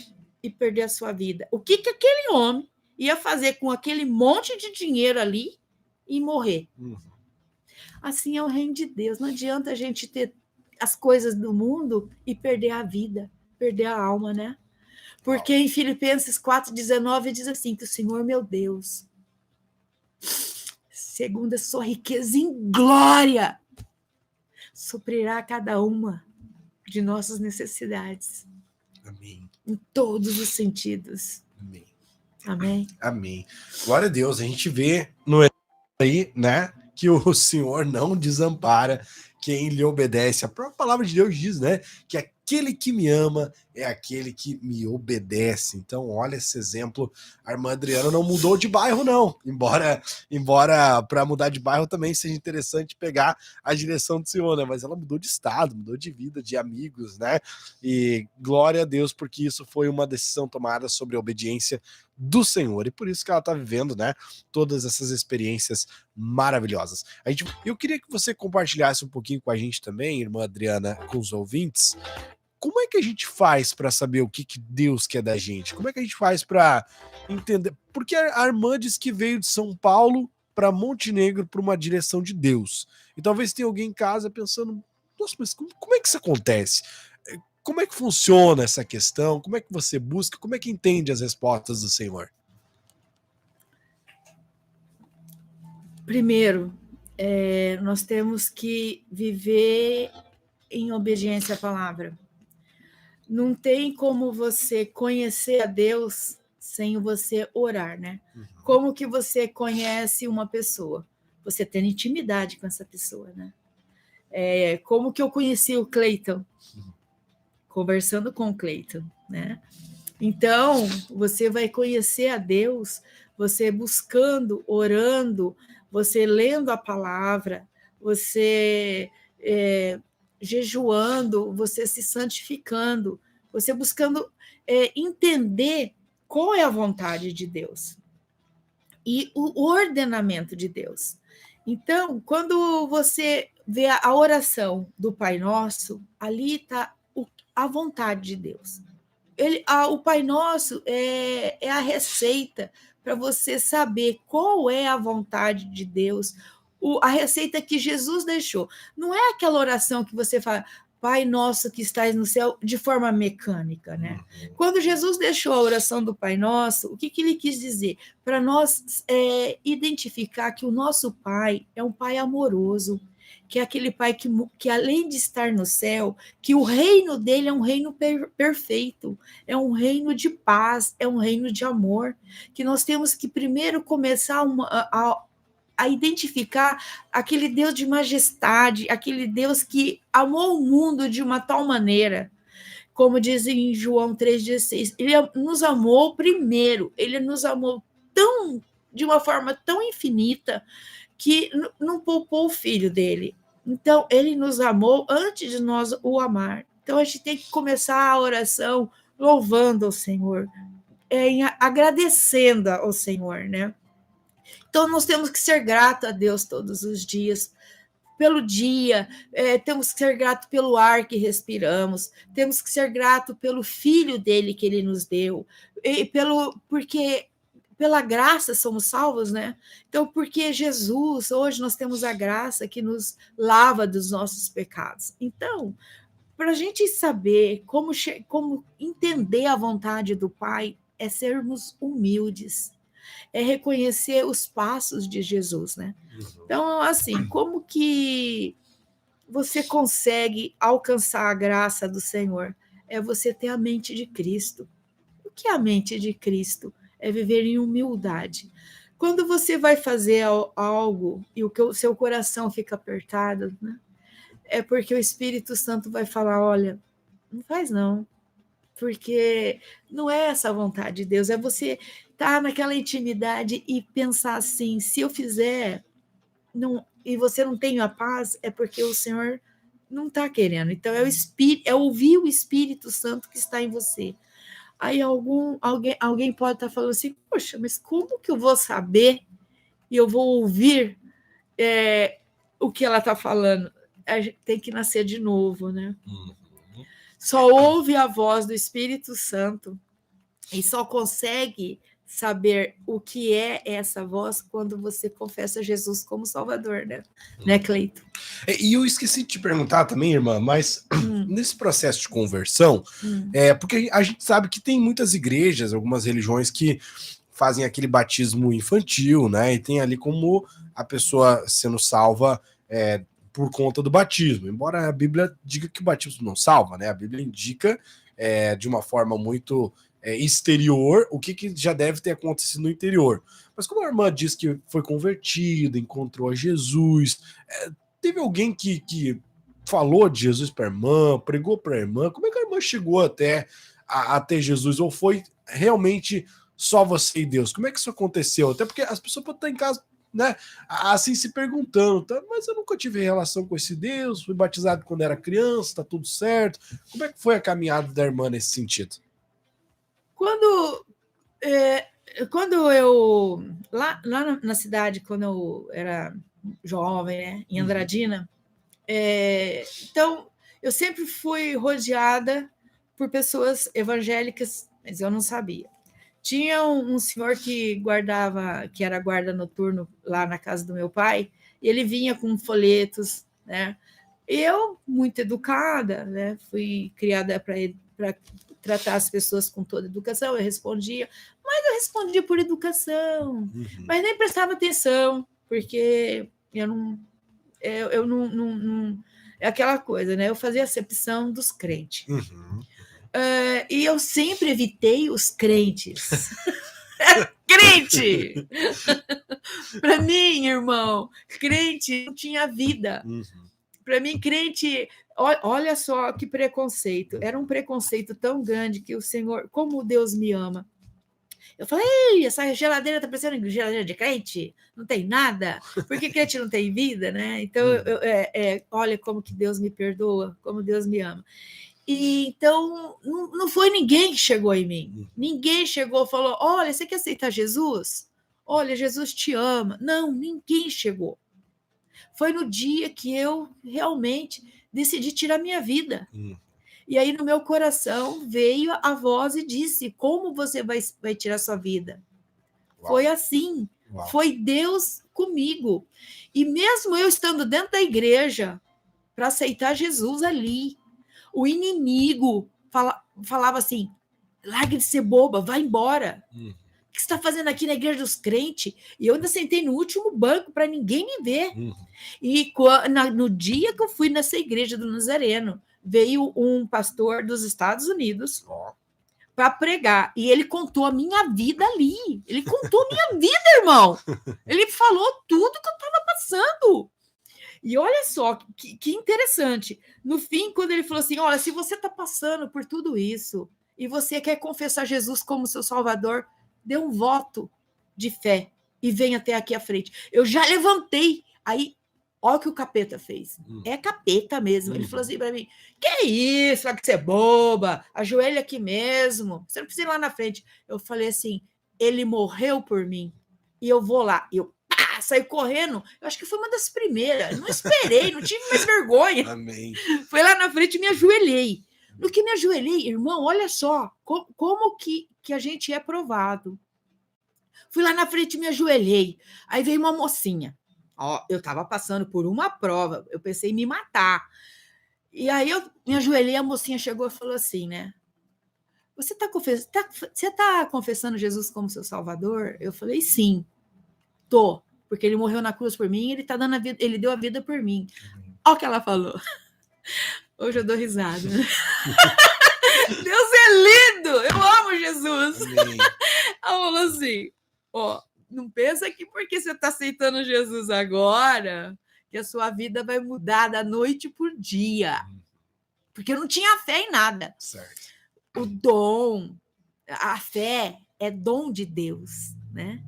e perder a sua vida? O que aquele homem ia fazer com aquele monte de dinheiro ali e morrer? Uhum. Assim é o reino de Deus. Não adianta a gente ter as coisas do mundo e perder a vida, perder a alma, né? Porque em Filipenses 4,19 diz assim, que o Senhor, meu Deus, segundo a sua riqueza em glória, suprirá cada uma de nossas necessidades. Amém. Em todos os sentidos. Amém. Amém. Amém. Glória a Deus. A gente vê no aí, né, que o Senhor não desampara quem lhe obedece. A própria palavra de Deus diz, né, que aquele que me ama é aquele que me obedece. Então, olha esse exemplo. A irmã Adriana não mudou de bairro, não. Embora para mudar de bairro também seja interessante pegar a direção do Senhor, né? Mas ela mudou de estado, mudou de vida, de amigos, né? E glória a Deus, porque isso foi uma decisão tomada sobre a obediência do Senhor. E por isso que ela está vivendo, né, todas essas experiências maravilhosas. Eu queria que você compartilhasse um pouquinho com a gente também, irmã Adriana, com os ouvintes. Como é que a gente faz para saber o que Deus quer da gente? Como é que a gente faz para entender? Porque a irmã diz que veio de São Paulo para Montenegro por uma direção de Deus. E talvez tenha alguém em casa pensando: nossa, mas como é que isso acontece? Como é que funciona essa questão? Como é que você busca? Como é que entende as respostas do Senhor? Primeiro, nós temos que viver em obediência à palavra. Não tem como você conhecer a Deus sem você orar, né? Uhum. Como que você conhece uma pessoa? Você tendo intimidade com essa pessoa, né? Como que eu conheci o Cleiton? Conversando com o Cleiton, né? Então, você vai conhecer a Deus, você buscando, orando, você lendo a palavra, você jejuando, você se santificando, você buscando entender qual é a vontade de Deus e o ordenamento de Deus. Então, quando você vê a oração do Pai Nosso, ali está a vontade de Deus. O Pai Nosso é a receita para você saber qual é a vontade de Deus, a receita que Jesus deixou. Não é aquela oração que você fala, Pai Nosso que estás no céu, de forma mecânica, né? Quando Jesus deixou a oração do Pai Nosso, o que ele quis dizer? Para nós identificar que o nosso Pai é um Pai amoroso, que é aquele Pai que além de estar no céu, que o reino dele é um reino perfeito, é um reino de paz, é um reino de amor, que nós temos que primeiro começar a identificar aquele Deus de majestade, aquele Deus que amou o mundo de uma tal maneira, como diz em João 3,16, ele nos amou primeiro, ele nos amou de uma forma tão infinita, que não poupou o filho dele. Então, ele nos amou antes de nós o amar. Então, a gente tem que começar a oração louvando ao Senhor, agradecendo ao Senhor, né? Então, nós temos que ser gratos a Deus todos os dias, pelo dia, temos que ser gratos pelo ar que respiramos, temos que ser gratos pelo Filho dele que ele nos deu, porque pela graça somos salvos, né? Então, porque Jesus, hoje nós temos a graça que nos lava dos nossos pecados. Então, para a gente saber como entender a vontade do Pai, é sermos humildes, é reconhecer os passos de Jesus, né? Então, assim, como que você consegue alcançar a graça do Senhor? É você ter a mente de Cristo. O que é a mente de Cristo? É viver em humildade. Quando você vai fazer algo e o seu coração fica apertado, né? É porque o Espírito Santo vai falar, olha, não faz não, porque não é essa a vontade de Deus, é você estar naquela intimidade e pensar assim, se eu fizer e você não tem a paz, é porque o Senhor não está querendo. Então, é ouvir o Espírito Santo que está em você. Aí alguém pode estar falando assim, poxa, mas como que eu vou saber e eu vou ouvir o que ela está falando? A gente tem que nascer de novo, né? Só ouve a voz do Espírito Santo e só consegue saber o que é essa voz quando você confessa Jesus como Salvador, né, Cleito? E eu esqueci de te perguntar também, irmã, mas nesse processo de conversão, porque a gente sabe que tem muitas igrejas, algumas religiões que fazem aquele batismo infantil, né? E tem ali como a pessoa sendo salva por conta do batismo. Embora a Bíblia diga que o batismo não salva, né? A Bíblia indica de uma forma muito exterior o que já deve ter acontecido no interior. Mas como a irmã diz que foi convertida, encontrou a Jesus, teve alguém que falou de Jesus para a irmã, pregou para a irmã? Como é que a irmã chegou até Jesus? Ou foi realmente só você e Deus? Como é que isso aconteceu? Até porque as pessoas podem estar em casa, né, assim se perguntando, tá? Mas eu nunca tive relação com esse Deus, fui batizado quando era criança, tá tudo certo. Como é que foi a caminhada da irmã nesse sentido? Quando eu lá na cidade, quando eu era jovem, né, em Andradina, então eu sempre fui rodeada por pessoas evangélicas, mas eu não sabia. Tinha um senhor que era guarda noturno lá na casa do meu pai, e ele vinha com folhetos, né? Eu, muito educada, né? Fui criada para tratar as pessoas com toda educação, eu respondia por educação, mas nem prestava atenção, porque eu não é aquela coisa, né? Eu fazia acepção dos crentes. E eu sempre evitei os crentes. Crente! Para mim, irmão, crente não tinha vida. Para mim, crente, olha só que preconceito. Era um preconceito tão grande que o Senhor, como Deus me ama. Eu falei, ei, essa geladeira tá parecendo geladeira de crente? Não tem nada? Porque crente não tem vida, né? Então, olha como que Deus me perdoa, como Deus me ama. E então não foi ninguém que chegou em mim. Ninguém chegou e falou: olha, você quer aceitar Jesus? Olha, Jesus te ama. Não, ninguém chegou. Foi no dia que eu realmente decidi tirar minha vida. E aí no meu coração veio a voz e disse: como você vai tirar sua vida? Uau. Foi assim. Uau. Foi Deus comigo. E mesmo eu estando dentro da igreja para aceitar Jesus ali, o inimigo falava assim: larga de ser boba, vai embora. O que você está fazendo aqui na igreja dos crentes? E eu ainda sentei no último banco para ninguém me ver. E no dia que eu fui nessa igreja do Nazareno, veio um pastor dos Estados Unidos para pregar. E ele contou a minha vida ali. Ele contou a minha vida, irmão. Ele falou tudo que eu estava passando. E olha só, que interessante. No fim, quando ele falou assim, olha, se você está passando por tudo isso e você quer confessar Jesus como seu Salvador, dê um voto de fé e venha até aqui à frente. Eu já levantei. Aí, olha o que o capeta fez. É capeta mesmo. Ele falou assim para mim, que isso, vai que você é boba, ajoelha aqui mesmo, você não precisa ir lá na frente. Eu falei assim, ele morreu por mim e eu vou lá. E eu saí correndo, eu acho que foi uma das primeiras, não esperei, não tive mais vergonha. Amém. Foi lá na frente e me ajoelhei. No que me ajoelhei, irmão, olha só, como que a gente é provado. Fui lá na frente e me ajoelhei. Aí veio uma mocinha. Eu estava passando por uma prova, eu pensei em me matar. E aí eu me ajoelhei, a mocinha chegou e falou assim, né? Você está confessando Jesus como seu Salvador? Eu falei, sim, tô. Porque ele morreu na cruz por mim, ele tá dando a vida, ele deu a vida por mim. Olha o que ela falou. Hoje eu dou risada. Deus é lindo! Eu amo Jesus! Amém. Ela falou assim: não pensa que porque você está aceitando Jesus agora, que a sua vida vai mudar da noite por dia. Porque eu não tinha fé em nada. Certo. O dom, a fé é dom de Deus, né?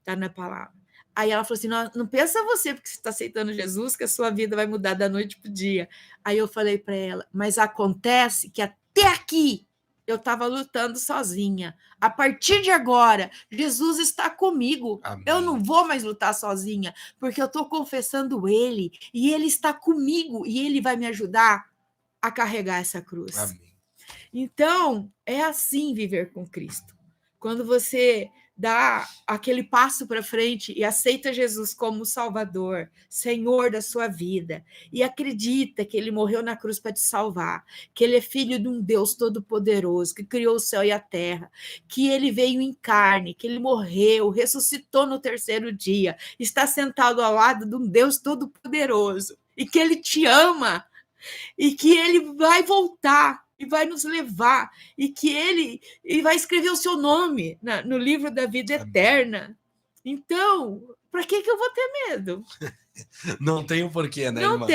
Tá na palavra. Aí ela falou assim, não pensa você, porque você está aceitando Jesus, que a sua vida vai mudar da noite para o dia. Aí eu falei para ela, mas acontece que até aqui eu estava lutando sozinha. A partir de agora, Jesus está comigo. Amém. Eu não vou mais lutar sozinha, porque eu estou confessando Ele, e Ele está comigo, e Ele vai me ajudar a carregar essa cruz. Amém. Então, é assim viver com Cristo. Quando você dá aquele passo para frente e aceita Jesus como Salvador, Senhor da sua vida, e acredita que Ele morreu na cruz para te salvar, que Ele é filho de um Deus todo-poderoso, que criou o céu e a terra, que Ele veio em carne, que Ele morreu, ressuscitou no terceiro dia, está sentado ao lado de um Deus todo-poderoso, e que Ele te ama, e que Ele vai voltar, e vai nos levar, e que ele vai escrever o seu nome no livro da vida eterna. Então, para que eu vou ter medo? Não tem o porquê, né, irmã?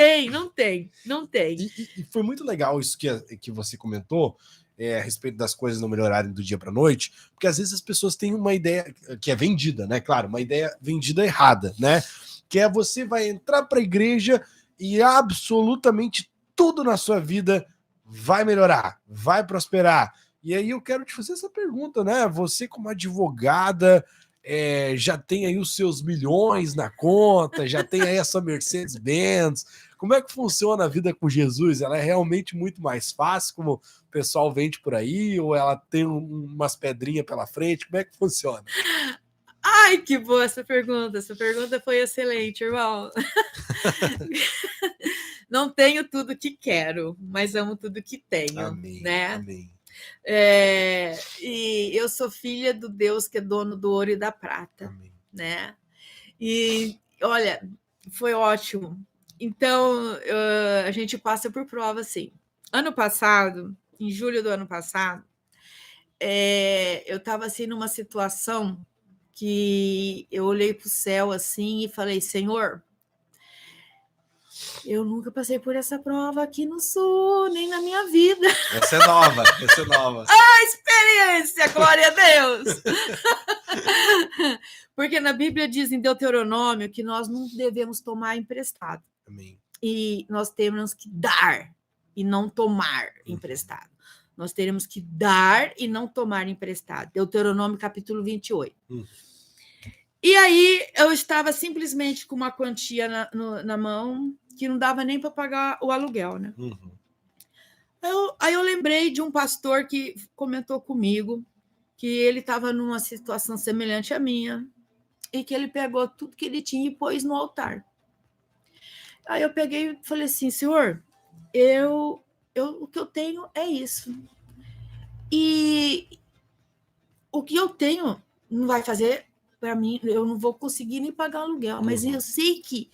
Não tem. E foi muito legal isso que você comentou, a respeito das coisas não melhorarem do dia para a noite, porque às vezes as pessoas têm uma ideia que é vendida, né? Claro, uma ideia vendida errada, né? Que é você vai entrar para a igreja e absolutamente tudo na sua vida vai melhorar, vai prosperar. E aí eu quero te fazer essa pergunta, né? Você como advogada, já tem aí os seus milhões na conta, já tem aí a sua Mercedes-Benz. Como é que funciona a vida com Jesus? Ela é realmente muito mais fácil, como o pessoal vende por aí, ou ela tem umas pedrinhas pela frente? Como é que funciona? Ai, que boa essa pergunta. Essa pergunta foi excelente, irmão. Não tenho tudo que quero, mas amo tudo que tenho. Amém, né? Amém. E eu sou filha do Deus que é dono do ouro e da prata. Amém. Né? E, olha, foi ótimo. Então, a gente passa por prova, assim. Ano passado, em julho do ano passado, eu estava assim, numa situação que eu olhei para o céu assim e falei, Senhor, eu nunca passei por essa prova aqui no Sul, nem na minha vida. Essa é nova. Experiência, glória a Deus! Porque na Bíblia diz em Deuteronômio que nós não devemos tomar emprestado. Amém. E nós temos que dar e não tomar emprestado. Nós teremos que dar e não tomar emprestado. Deuteronômio, capítulo 28. E aí eu estava simplesmente com uma quantia na mão que não dava nem para pagar o aluguel, né? Aí eu lembrei de um pastor que comentou comigo que ele estava numa situação semelhante à minha e que ele pegou tudo que ele tinha e pôs no altar. Aí eu peguei e falei assim, Senhor, o que eu tenho é isso. E o que eu tenho não vai fazer para mim, eu não vou conseguir nem pagar aluguel, mas eu sei que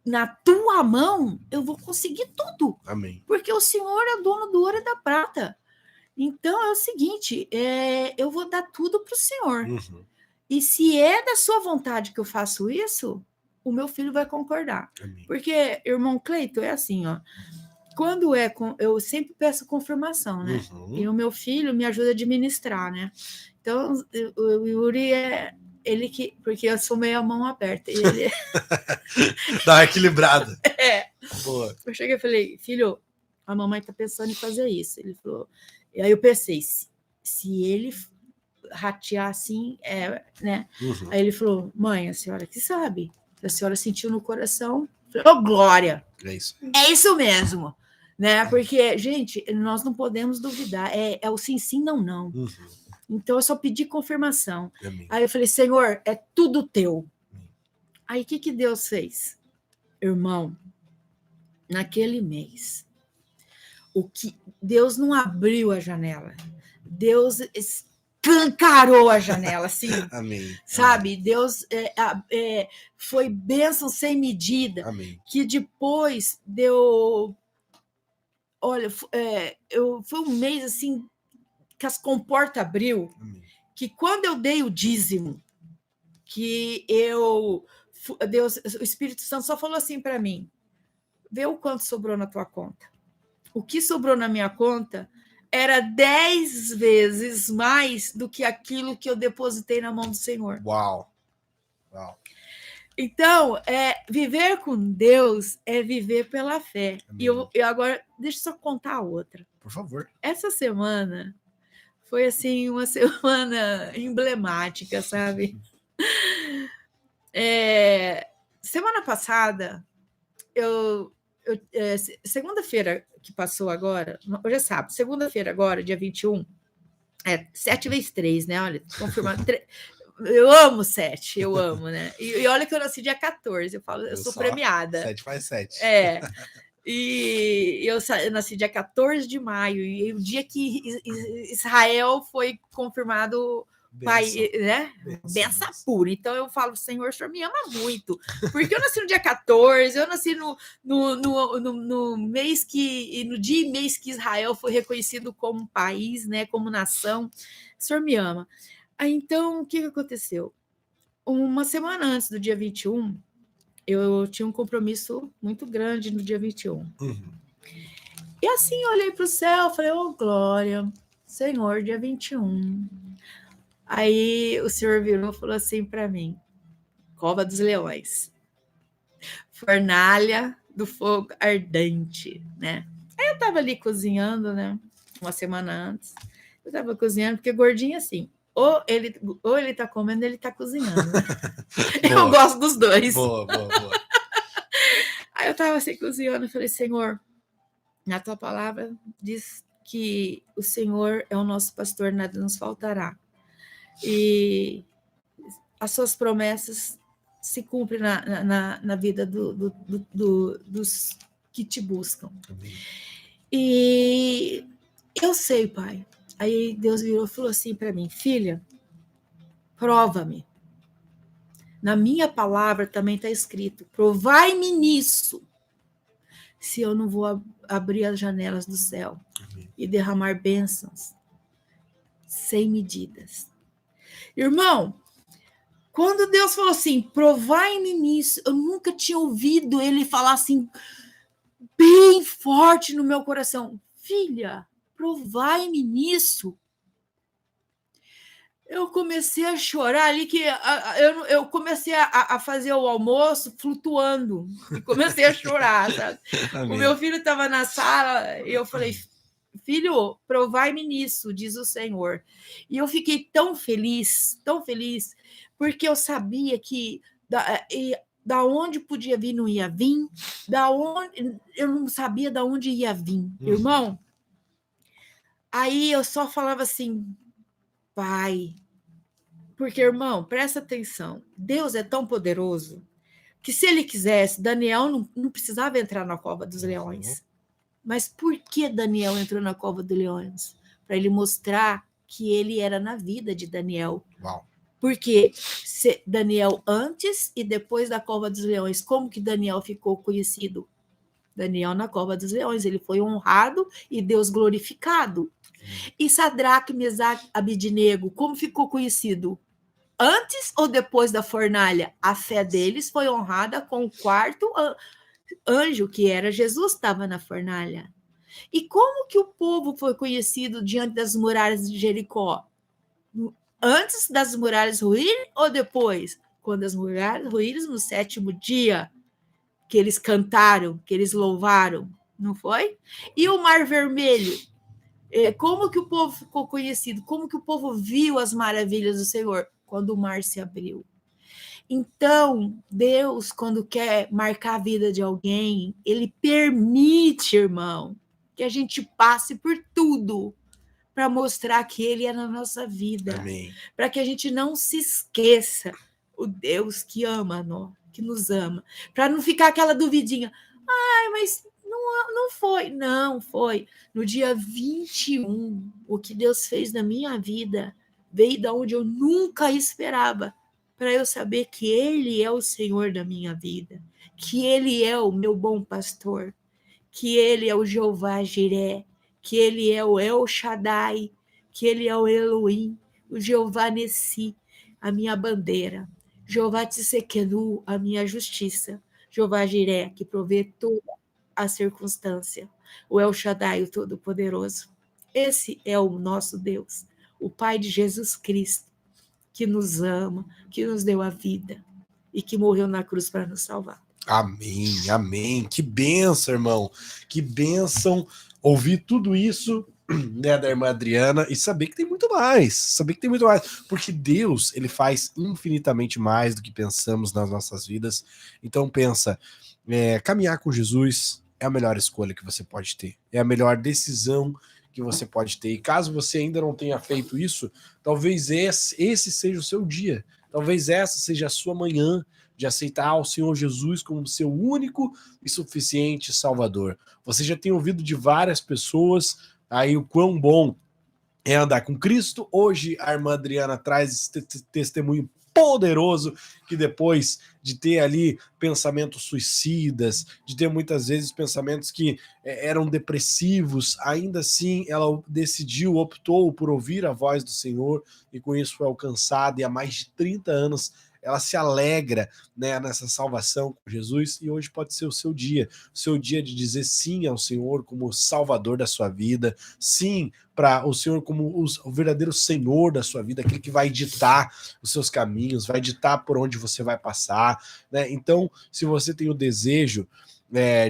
na tua mão eu vou conseguir tudo. Amém. Porque o Senhor é o dono do ouro e da prata. Então é o seguinte, eu vou dar tudo para o Senhor. E se é da sua vontade que eu faço isso, o meu filho vai concordar. Amém. Porque, irmão Cleito, é assim, ó. Quando eu sempre peço confirmação, né? E o meu filho me ajuda a administrar, né? Então, o Yuri ele que... Porque eu sou meio a mão aberta. E ele... Dá uma equilibrada. Boa. Eu cheguei e falei, filho, a mamãe tá pensando em fazer isso. Ele falou... E aí eu pensei, se ele ratear assim, né? Aí ele falou, mãe, a senhora que sabe. A senhora sentiu no coração. Eu falei, glória! É isso mesmo. Né? Porque, gente, nós não podemos duvidar. É o sim, sim, não, não. Então, eu só pedi confirmação. Amém. Aí eu falei, Senhor, é tudo teu. Aí, o que Deus fez? Irmão, naquele mês, Deus não abriu a janela. Deus escancarou a janela, assim. Amém. Sabe? Amém. Deus foi bênção sem medida. Amém. Que depois deu... Olha, foi um mês assim que as comportas abriu, que quando eu dei o dízimo, que Deus, o Espírito Santo só falou assim para mim, vê o quanto sobrou na tua conta. O que sobrou na minha conta era 10 vezes mais do que aquilo que eu depositei na mão do Senhor. Uau! Então, viver com Deus é viver pela fé. Amém. E eu agora, deixa eu só contar a outra. Por favor. Essa semana foi, assim, uma semana emblemática, sabe? Semana passada, segunda-feira que passou agora, hoje é sábado, segunda-feira agora, dia 21, 7 vezes 3, né? Olha, confirmado. Eu amo 7, eu amo, né? E olha que eu nasci dia 14, eu sou premiada. 7 faz 7. E eu nasci dia 14 de maio, e o dia que Israel foi confirmado pai, né? Benção pura. Então eu falo, Senhor, o Senhor me ama muito, porque eu nasci no dia 14, eu nasci no mês no dia e mês que Israel foi reconhecido como país, né? Como nação. O Senhor me ama. Então, o que aconteceu? Uma semana antes do dia 21, eu tinha um compromisso muito grande no dia 21. E assim, eu olhei para o céu, falei, glória, Senhor, dia 21. Aí o Senhor virou e falou assim para mim, Cova dos Leões, fornalha do fogo ardente, né? Aí eu estava ali cozinhando, né? Uma semana antes. Eu estava cozinhando, porque gordinho assim, ou ele tá comendo, ele tá cozinhando. Eu gosto dos dois. Boa. Aí eu tava assim cozinhando e falei, Senhor, na tua palavra diz que o Senhor é o nosso pastor, nada nos faltará. E as suas promessas se cumprem na vida dos que te buscam. Amém. E eu sei, Pai. Aí Deus virou e falou assim para mim, filha, prova-me. Na minha palavra também está escrito, provai-me nisso, se eu não vou abrir as janelas do céu. Amém. E derramar bênçãos sem medidas. Irmão, quando Deus falou assim, provai-me nisso, eu nunca tinha ouvido ele falar assim, bem forte no meu coração, filha, provai-me nisso. eu comecei a chorar ali, que eu comecei a fazer o almoço flutuando, e comecei a chorar, sabe? O meu filho estava na sala, e eu falei, filho, provai-me nisso, diz o Senhor. E eu fiquei tão feliz, porque eu sabia que da onde podia vir, não ia vir, eu não sabia da onde ia vir, irmão. Aí eu só falava assim, Pai, porque, irmão, presta atenção, Deus é tão poderoso que se ele quisesse, Daniel não precisava entrar na cova dos leões. Mas por que Daniel entrou na cova dos leões? Para ele mostrar que ele era na vida de Daniel. Uau. Porque Daniel antes e depois da cova dos leões, como que Daniel ficou conhecido? Daniel na cova dos leões, ele foi honrado e Deus glorificado. E Sadraque, Mesaque, Abidnego, como ficou conhecido? Antes ou depois da fornalha? A fé deles foi honrada com o quarto anjo, que era Jesus, estava na fornalha. E como que o povo foi conhecido diante das muralhas de Jericó? Antes das muralhas ruírem ou depois? Quando as muralhas ruíram no 7º dia, que eles cantaram, que eles louvaram, não foi? E o Mar Vermelho? Como que o povo ficou conhecido? Como que o povo viu as maravilhas do Senhor? Quando o mar se abriu. Então, Deus, quando quer marcar a vida de alguém, ele permite, irmão, que a gente passe por tudo para mostrar que ele é na nossa vida. Para que a gente não se esqueça o Deus que ama nós, que nos ama. Para não ficar aquela duvidinha. Ai, mas não foi. Não, foi. No dia 21, o que Deus fez na minha vida veio de onde eu nunca esperava, para eu saber que ele é o Senhor da minha vida, que ele é o meu bom pastor, que ele é o Jeová Jiré, que ele é o El Shaddai, que ele é o Elohim, o Jeová Nessi, a minha bandeira, Jeová Tsequenu, a minha justiça, Jeová Jiré, que provê toda a circunstância, o El Shaddai, o Todo-Poderoso. Esse é o nosso Deus, o Pai de Jesus Cristo, que nos ama, que nos deu a vida e que morreu na cruz para nos salvar. Amém, amém. Que bênção, irmão. Que bênção ouvir tudo isso, né, da irmã Adriana e saber que tem muito mais. Porque Deus, ele faz infinitamente mais do que pensamos nas nossas vidas. Então pensa, caminhar com Jesus é a melhor escolha que você pode ter. É a melhor decisão que você pode ter. E caso você ainda não tenha feito isso, talvez esse seja o seu dia. Talvez essa seja a sua manhã de aceitar o Senhor Jesus como seu único e suficiente Salvador. Você já tem ouvido de várias pessoas aí o quão bom é andar com Cristo. Hoje a irmã Adriana traz esse testemunho poderoso, que depois de ter ali pensamentos suicidas, de ter muitas vezes pensamentos que eram depressivos, ainda assim ela optou por ouvir a voz do Senhor e com isso foi alcançada, e há mais de 30 anos ela se alegra, né, nessa salvação com Jesus, e hoje pode ser o seu dia de dizer sim ao Senhor como Salvador da sua vida, sim para o Senhor como o verdadeiro Senhor da sua vida, aquele que vai ditar os seus caminhos, vai ditar por onde você vai passar, né? Então, se você tem o desejo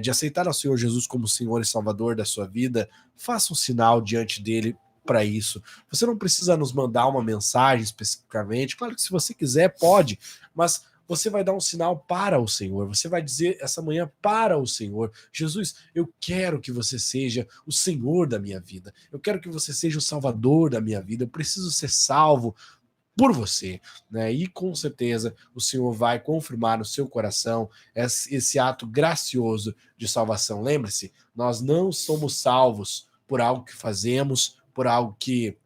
de aceitar ao Senhor Jesus como Senhor e Salvador da sua vida, faça um sinal diante dele para isso. Você não precisa nos mandar uma mensagem especificamente, claro que se você quiser pode, mas você vai dar um sinal para o Senhor, você vai dizer essa manhã para o Senhor: Jesus, eu quero que você seja o Senhor da minha vida, eu quero que você seja o Salvador da minha vida, eu preciso ser salvo por você, né? E com certeza o Senhor vai confirmar no seu coração esse ato gracioso de salvação. Lembre-se, nós não somos salvos por algo que fazemos, por algo que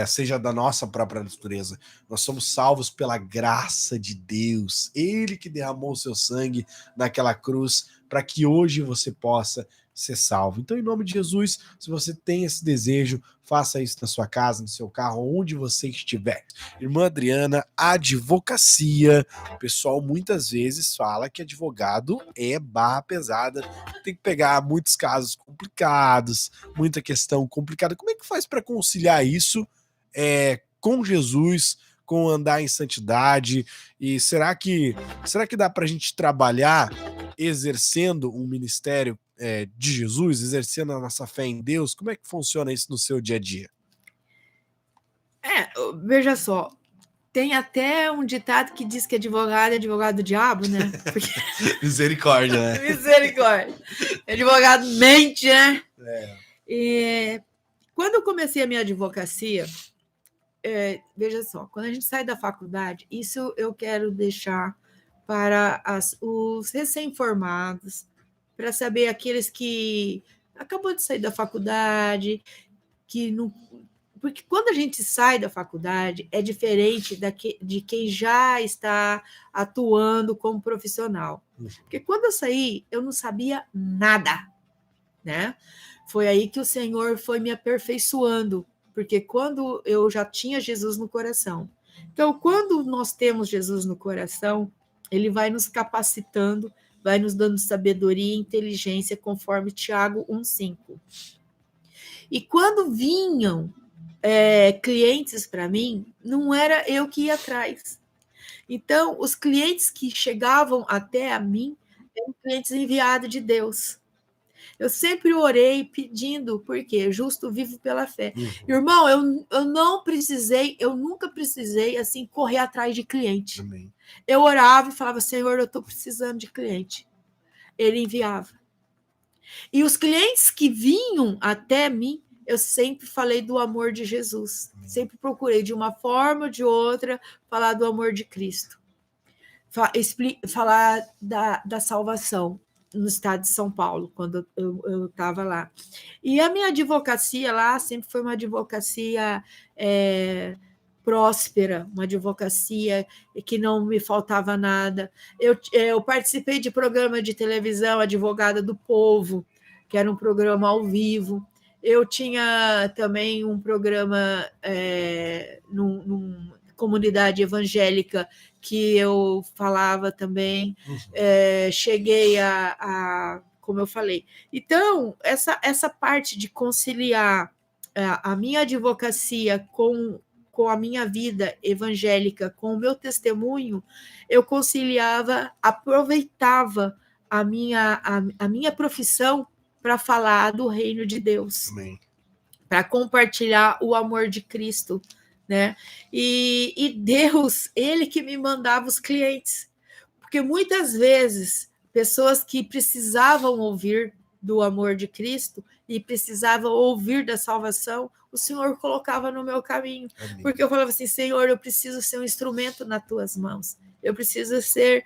seja da nossa própria natureza. Nós somos salvos pela graça de Deus. Ele que derramou o seu sangue naquela cruz para que hoje você possa ser salvo. Então, em nome de Jesus, se você tem esse desejo, faça isso na sua casa, no seu carro, onde você estiver. Irmã Adriana, advocacia. O pessoal muitas vezes fala que advogado é barra pesada, tem que pegar muitos casos complicados, muita questão complicada. Como é que faz para conciliar isso com Jesus, com andar em santidade? E será que dá para a gente trabalhar exercendo um ministério de Jesus, exercendo a nossa fé em Deus? Como é que funciona isso no seu dia a dia? Veja só, tem até um ditado que diz que advogado é advogado do diabo, né? Porque... Misericórdia, né? Misericórdia. Advogado mente, né? E quando eu comecei a minha advocacia, veja só, quando a gente sai da faculdade, isso eu quero deixar para os recém-formados, para saber aqueles que acabou de sair da faculdade, que não... Porque quando a gente sai da faculdade, é diferente de quem já está atuando como profissional. Porque quando eu saí, eu não sabia nada, né? Foi aí que o Senhor foi me aperfeiçoando, porque quando eu já tinha Jesus no coração. Então, quando nós temos Jesus no coração, ele vai nos capacitando, vai nos dando sabedoria e inteligência, conforme Tiago 1,5. E quando vinham clientes para mim, não era eu que ia atrás. Então, os clientes que chegavam até a mim eram clientes enviados de Deus. Eu sempre orei pedindo, porque justo vivo pela fé. Irmão, eu nunca precisei assim correr atrás de cliente. Amém. Eu orava e falava, Senhor, eu estou precisando de cliente. Ele enviava. E os clientes que vinham até mim, eu sempre falei do amor de Jesus. Sempre procurei, de uma forma ou de outra, falar do amor de Cristo. Falar da salvação no estado de São Paulo, quando eu estava lá. E a minha advocacia lá sempre foi uma advocacia próspera, uma advocacia que não me faltava nada. Eu participei de programa de televisão, Advogada do Povo, que era um programa ao vivo. Eu tinha também um programa numa comunidade evangélica que eu falava também. Cheguei como eu falei. Então, essa parte de conciliar a minha advocacia com a minha vida evangélica, com o meu testemunho, eu conciliava, aproveitava a minha profissão para falar do reino de Deus, para compartilhar o amor de Cristo, né? E Deus, ele que me mandava os clientes, porque muitas vezes pessoas que precisavam ouvir do amor de Cristo e precisavam ouvir da salvação, o Senhor colocava no meu caminho. Amém. Porque eu falava assim, Senhor, eu preciso ser um instrumento nas tuas mãos. Eu preciso ser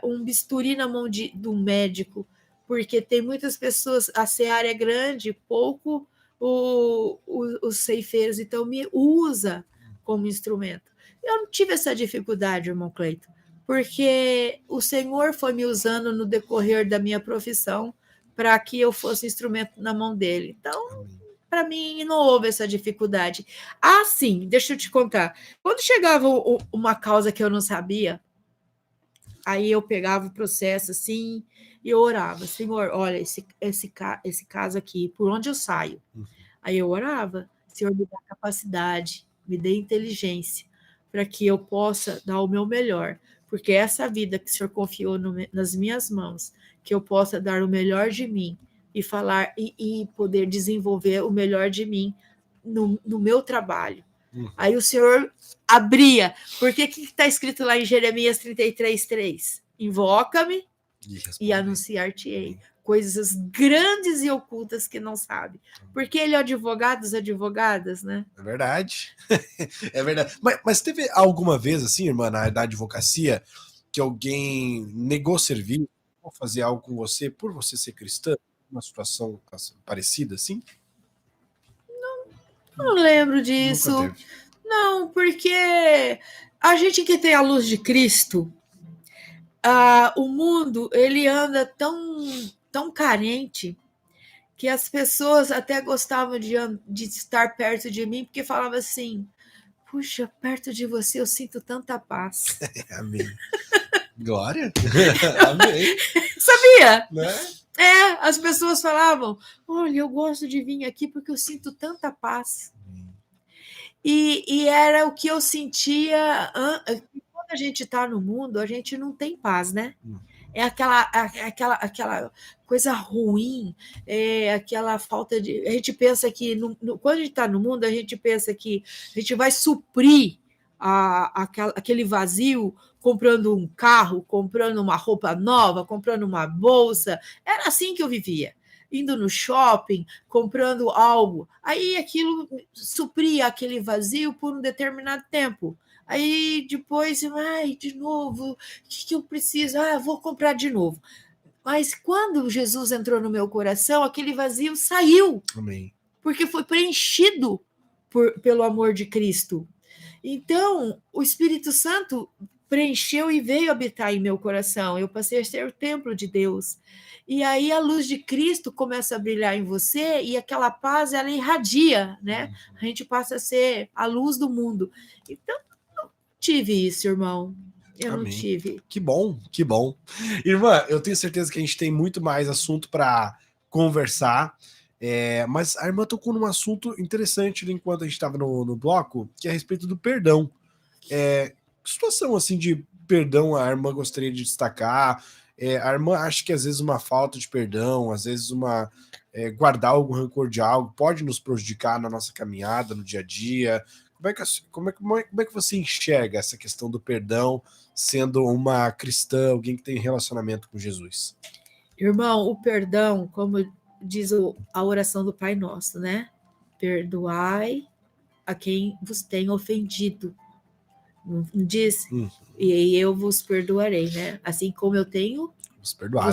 um bisturi na mão do médico, porque tem muitas pessoas, a seara é grande, pouco os ceifeiros, então me usa como instrumento. Eu não tive essa dificuldade, irmão Cleiton, porque o Senhor foi me usando no decorrer da minha profissão para que eu fosse instrumento na mão dele. Então, para mim, não houve essa dificuldade. Ah, sim, deixa eu te contar. Quando chegava uma causa que eu não sabia, aí eu pegava o processo assim e eu orava, Senhor, olha, esse caso aqui, por onde eu saio? Aí eu orava, Senhor, me dá capacidade, me dê inteligência, para que eu possa dar o meu melhor, porque essa vida que o Senhor confiou nas minhas mãos, que eu possa dar o melhor de mim e falar e poder desenvolver o melhor de mim no meu trabalho. Aí o Senhor abria, porque o que está escrito lá em Jeremias 33:3? Invoca-me e anunciar-te-ei coisas grandes e ocultas que não sabe. Porque ele é advogado das advogadas, né? É verdade. É verdade. Mas teve alguma vez, assim, irmã, na advocacia, que alguém negou serviço ou fazer algo com você por você ser cristã? Uma situação parecida, assim? Não lembro disso. Não, porque a gente que tem a luz de Cristo, o mundo ele anda tão carente que as pessoas até gostavam de estar perto de mim, porque falavam assim, puxa, perto de você eu sinto tanta paz. Amém. Glória. Amém. Sabia? Né? As pessoas falavam, olha, eu gosto de vir aqui porque eu sinto tanta paz. E era o que eu sentia. Quando a gente está no mundo, a gente não tem paz, né? É aquela coisa ruim, é aquela falta de. A gente pensa que, quando a gente está no mundo, a gente pensa que a gente vai suprir aquele vazio comprando um carro, comprando uma roupa nova, comprando uma bolsa. Era assim que eu vivia. Indo no shopping, comprando algo. Aí aquilo supria aquele vazio por um determinado tempo. Aí depois, de novo, o que eu preciso? Vou comprar de novo. Mas quando Jesus entrou no meu coração, aquele vazio saiu. Amém. Porque foi preenchido pelo amor de Cristo. Então, o Espírito Santo preencheu e veio habitar em meu coração. Eu passei a ser o templo de Deus. E aí a luz de Cristo começa a brilhar em você e aquela paz, ela irradia, né? A gente passa a ser a luz do mundo. Então, eu tive isso, irmão. Eu Amém. Não tive. Que bom, que bom. Irmã, eu tenho certeza que a gente tem muito mais assunto para conversar. Mas a irmã tocou num assunto interessante enquanto a gente estava no bloco, que é a respeito do perdão. Que situação assim de perdão a irmã gostaria de destacar? A irmã acha que às vezes uma falta de perdão, às vezes guardar algum rancor de algo pode nos prejudicar na nossa caminhada, no dia a dia. Como é que você enxerga essa questão do perdão sendo uma cristã, alguém que tem relacionamento com Jesus? Irmão, o perdão, como diz a oração do Pai Nosso, né? Perdoai a quem vos tem ofendido. Não diz? E eu vos perdoarei, né? Assim como eu tenho vos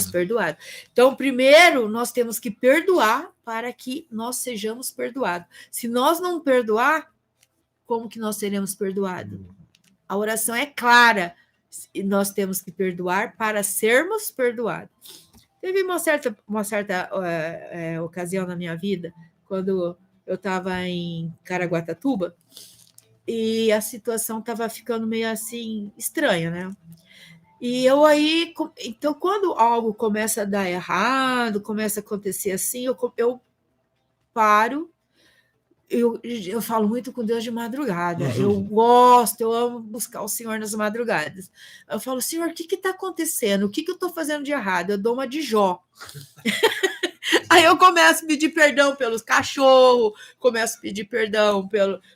perdoado. Então, primeiro, nós temos que perdoar para que nós sejamos perdoados. Se nós não perdoar, como que nós seremos perdoados? A oração é clara. Nós temos que perdoar para sermos perdoados. Teve uma certa ocasião na minha vida, quando eu estava em Caraguatatuba, e a situação estava ficando meio assim estranha, né? E eu aí, então, quando algo começa a dar errado, começa a acontecer assim, eu paro. Eu falo muito com Deus de madrugada. Eu amo buscar o Senhor nas madrugadas. Eu falo, Senhor, o que está acontecendo? O que eu estou fazendo de errado? Eu dou uma de Jó. Aí eu começo a pedir perdão pelos cachorros, começo a pedir perdão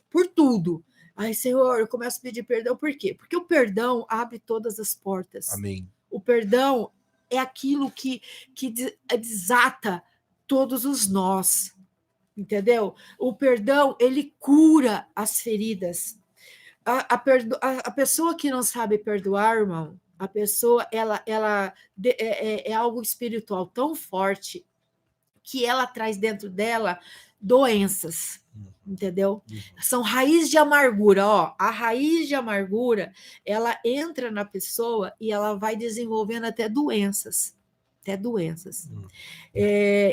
por tudo. Aí, Senhor, eu começo a pedir perdão por quê? Porque o perdão abre todas as portas. Amém. O perdão é aquilo que desata todos os nós, entendeu? O perdão, ele cura as feridas. A pessoa que não sabe perdoar, irmão, a pessoa, ela é algo espiritual tão forte que ela traz dentro dela doenças, entendeu? São raízes de amargura, ó. A raiz de amargura, ela entra na pessoa e ela vai desenvolvendo até doenças.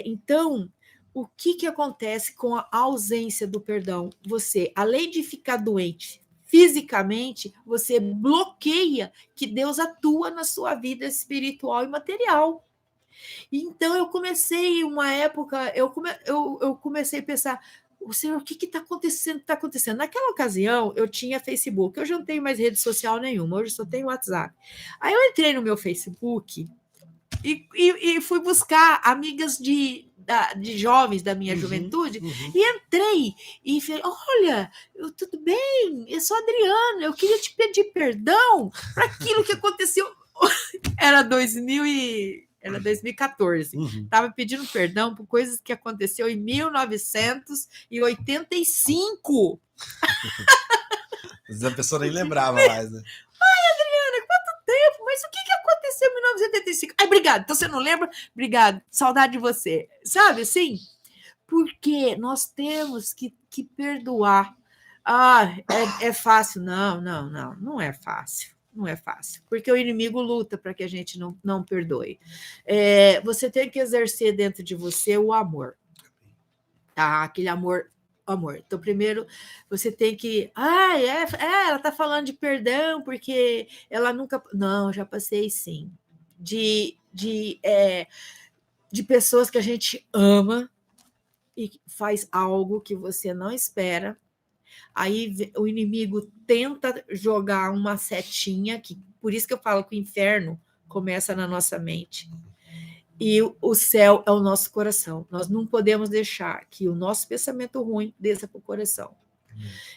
Então, o que acontece com a ausência do perdão? Você, além de ficar doente fisicamente, você bloqueia que Deus atua na sua vida espiritual e material. Então, eu comecei uma época, eu comecei a pensar, o Senhor, o que está acontecendo? Está acontecendo? Naquela ocasião, eu tinha Facebook, hoje eu não tenho mais rede social nenhuma, hoje só tenho WhatsApp. Aí eu entrei no meu Facebook e fui buscar amigas de jovens da minha juventude, e entrei e falei, olha, tudo bem, eu sou a Adriana, eu queria te pedir perdão para aquilo que aconteceu. Era 2014. Estava pedindo perdão por coisas que aconteceu em 1985. Mas a pessoa nem lembrava mais, né? Ai, Adriana, quanto tempo? Mas o que aconteceu em 1985? Ai, obrigado. Então você não lembra? Obrigado. Saudade de você. Sabe assim? Porque nós temos que perdoar. É fácil? Não é fácil. Não é fácil, porque o inimigo luta para que a gente não perdoe. Você tem que exercer dentro de você o amor, tá? Aquele amor. Então, primeiro, você tem que... ela está falando de perdão porque ela nunca... Não, já passei, sim. De pessoas que a gente ama e faz algo que você não espera, Aí o inimigo tenta jogar uma setinha, que por isso que eu falo que o inferno começa na nossa mente. E o céu é o nosso coração. Nós não podemos deixar que o nosso pensamento ruim desça para o coração.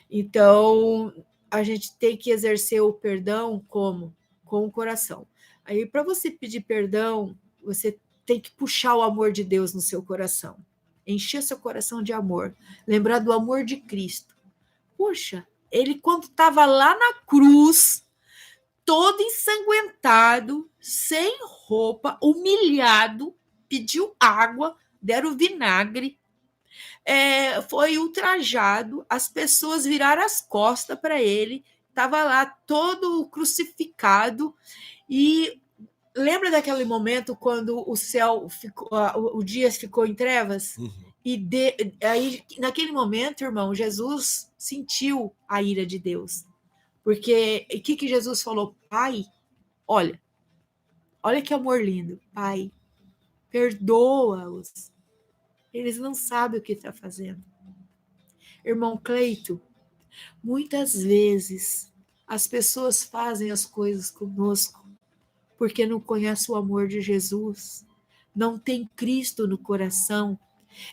Então, a gente tem que exercer o perdão como? Com o coração. Aí, para você pedir perdão, você tem que puxar o amor de Deus no seu coração. Encher seu coração de amor. Lembrar do amor de Cristo. Poxa, ele quando estava lá na cruz, todo ensanguentado, sem roupa, humilhado, pediu água, deram vinagre, foi ultrajado, as pessoas viraram as costas para ele, estava lá todo crucificado, e lembra daquele momento quando o céu ficou, o dia ficou em trevas? E aí, naquele momento, irmão, Jesus sentiu a ira de Deus. Porque o que Jesus falou? Pai, olha que amor lindo. Pai, perdoa-os. Eles não sabem o que está fazendo. Irmão Cleito, muitas vezes as pessoas fazem as coisas conosco porque não conhecem o amor de Jesus, não tem Cristo no coração,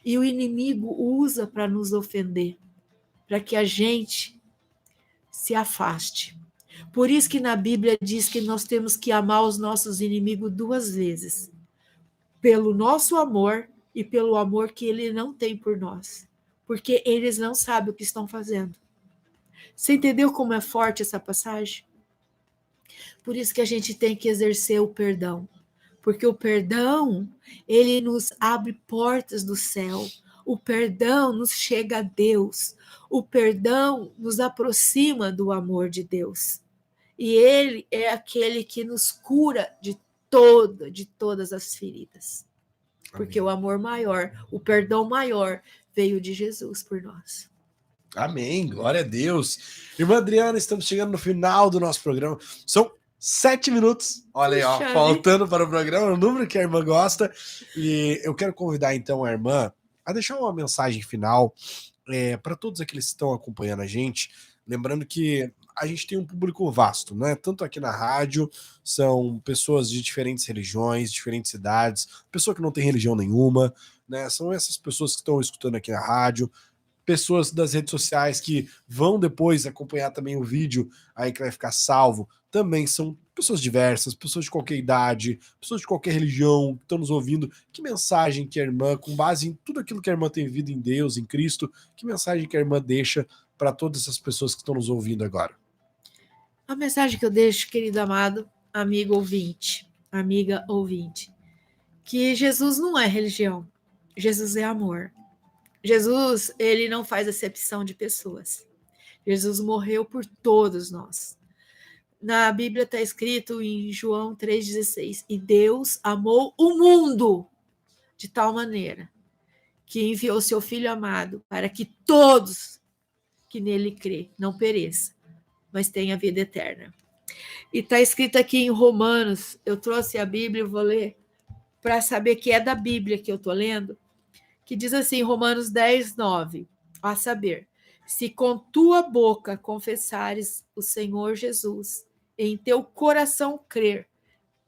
e o inimigo usa para nos ofender, para que a gente se afaste. Por isso que na Bíblia diz que nós temos que amar os nossos inimigos 2 vezes. Pelo nosso amor e pelo amor que ele não tem por nós. Porque eles não sabem o que estão fazendo. Você entendeu como é forte essa passagem? Por isso que a gente tem que exercer o perdão. Porque o perdão, ele nos abre portas do céu. O perdão nos chega a Deus. O perdão nos aproxima do amor de Deus. E ele é aquele que nos cura de todas as feridas. Porque o amor maior, o perdão maior veio de Jesus por nós. Amém, glória a Deus. Irmã Adriana, estamos chegando no final do nosso programa. São 7 minutos, olha aí, ó, faltando para o programa, o número que a irmã gosta. E eu quero convidar então a irmã a deixar uma mensagem final para todos aqueles que estão acompanhando a gente. Lembrando que a gente tem um público vasto, né? Tanto aqui na rádio, são pessoas de diferentes religiões, diferentes cidades, pessoa que não tem religião nenhuma, né? São essas pessoas que estão escutando aqui na rádio, pessoas das redes sociais que vão depois acompanhar também o vídeo aí que vai ficar salvo, também são pessoas diversas, pessoas de qualquer idade, pessoas de qualquer religião que estão nos ouvindo. Que mensagem que a irmã, com base em tudo aquilo que a irmã tem vivido em Deus, em Cristo, que mensagem que a irmã deixa para todas essas pessoas que estão nos ouvindo agora? A mensagem que eu deixo, querido amado, amigo ouvinte, amiga ouvinte, que Jesus não é religião, Jesus é amor. Jesus, ele não faz acepção de pessoas. Jesus morreu por todos nós. Na Bíblia está escrito em João 3,16, e Deus amou o mundo de tal maneira que enviou seu Filho amado para que todos que nele crê não pereçam, mas tenha vida eterna. E está escrito aqui em Romanos, eu trouxe a Bíblia, eu vou ler, para saber que é da Bíblia que eu estou lendo, que diz assim, Romanos 10:9, a saber, se com tua boca confessares o Senhor Jesus, em teu coração crer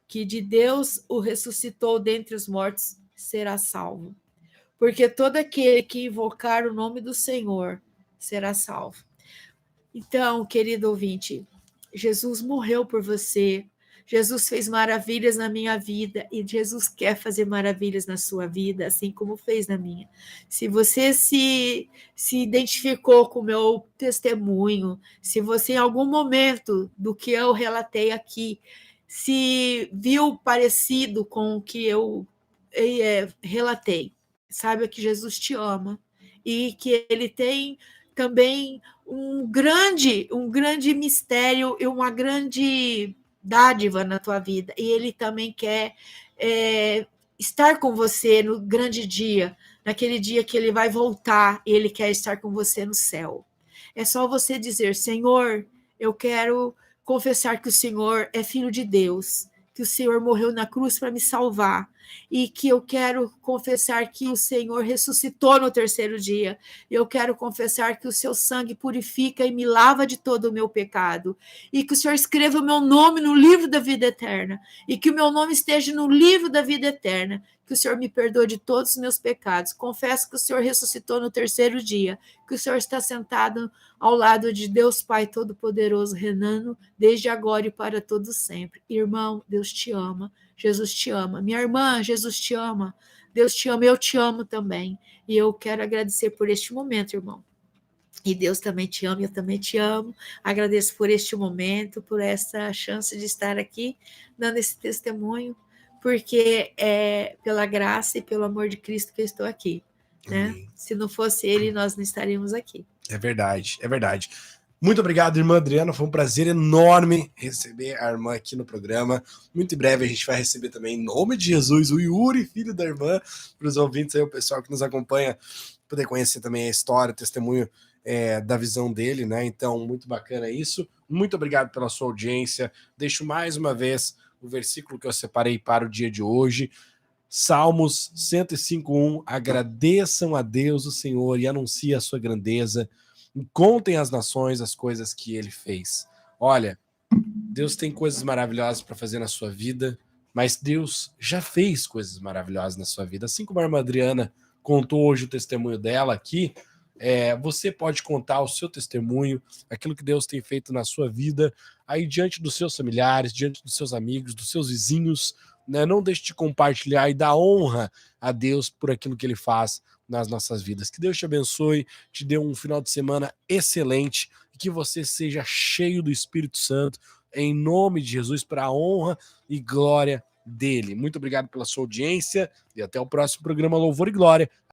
que de Deus o ressuscitou dentre os mortos, será salvo. Porque todo aquele que invocar o nome do Senhor será salvo. Então, querido ouvinte, Jesus morreu por você, Jesus fez maravilhas na minha vida e Jesus quer fazer maravilhas na sua vida, assim como fez na minha. Se você se identificou com o meu testemunho, se você em algum momento do que eu relatei aqui, se viu parecido com o que eu relatei, saiba que Jesus te ama e que ele tem também um grande mistério e uma grande dádiva na tua vida, e ele também quer estar com você no grande dia, naquele dia que ele vai voltar, ele quer estar com você no céu. É só você dizer, Senhor, eu quero confessar que o Senhor é Filho de Deus, que o Senhor morreu na cruz para me salvar, e que eu quero confessar que o Senhor ressuscitou no terceiro dia. Eu quero confessar que o seu sangue purifica e me lava de todo o meu pecado, e que o Senhor escreva o meu nome no livro da vida eterna, e que o meu nome esteja no livro da vida eterna, que o Senhor me perdoe de todos os meus pecados. Confesso que o Senhor ressuscitou no terceiro dia, que o Senhor está sentado ao lado de Deus Pai Todo-Poderoso, reinando desde agora e para todo sempre. Irmão, Deus te ama, Jesus te ama. Minha irmã, Jesus te ama, Deus te ama, eu te amo também. E eu quero agradecer por este momento, irmão. E Deus também te ama, eu também te amo. Agradeço por este momento, por essa chance de estar aqui, dando esse testemunho, porque é pela graça e pelo amor de Cristo que eu estou aqui. Né? Se não fosse Ele, nós não estaríamos aqui. É verdade, é verdade. Muito obrigado, irmã Adriana. Foi um prazer enorme receber a irmã aqui no programa. Muito em breve a gente vai receber também, em nome de Jesus, o Yuri, filho da irmã, para os ouvintes aí, o pessoal que nos acompanha, poder conhecer também a história, o testemunho da visão dele, né? Então, muito bacana isso. Muito obrigado pela sua audiência. Deixo mais uma vez o versículo que eu separei para o dia de hoje. Salmos 105:1. Agradeçam a Deus o Senhor e anunciem a sua grandeza. E contem às nações as coisas que ele fez. Olha, Deus tem coisas maravilhosas para fazer na sua vida, mas Deus já fez coisas maravilhosas na sua vida. Assim como a irmã Adriana contou hoje o testemunho dela aqui, você pode contar o seu testemunho, aquilo que Deus tem feito na sua vida, aí diante dos seus familiares, diante dos seus amigos, dos seus vizinhos, né? Não deixe de compartilhar e dar honra a Deus por aquilo que ele faz nas nossas vidas. Que Deus te abençoe, te dê um final de semana excelente, e que você seja cheio do Espírito Santo, em nome de Jesus, para a honra e glória dele. Muito obrigado pela sua audiência e até o próximo programa Louvor e Glória.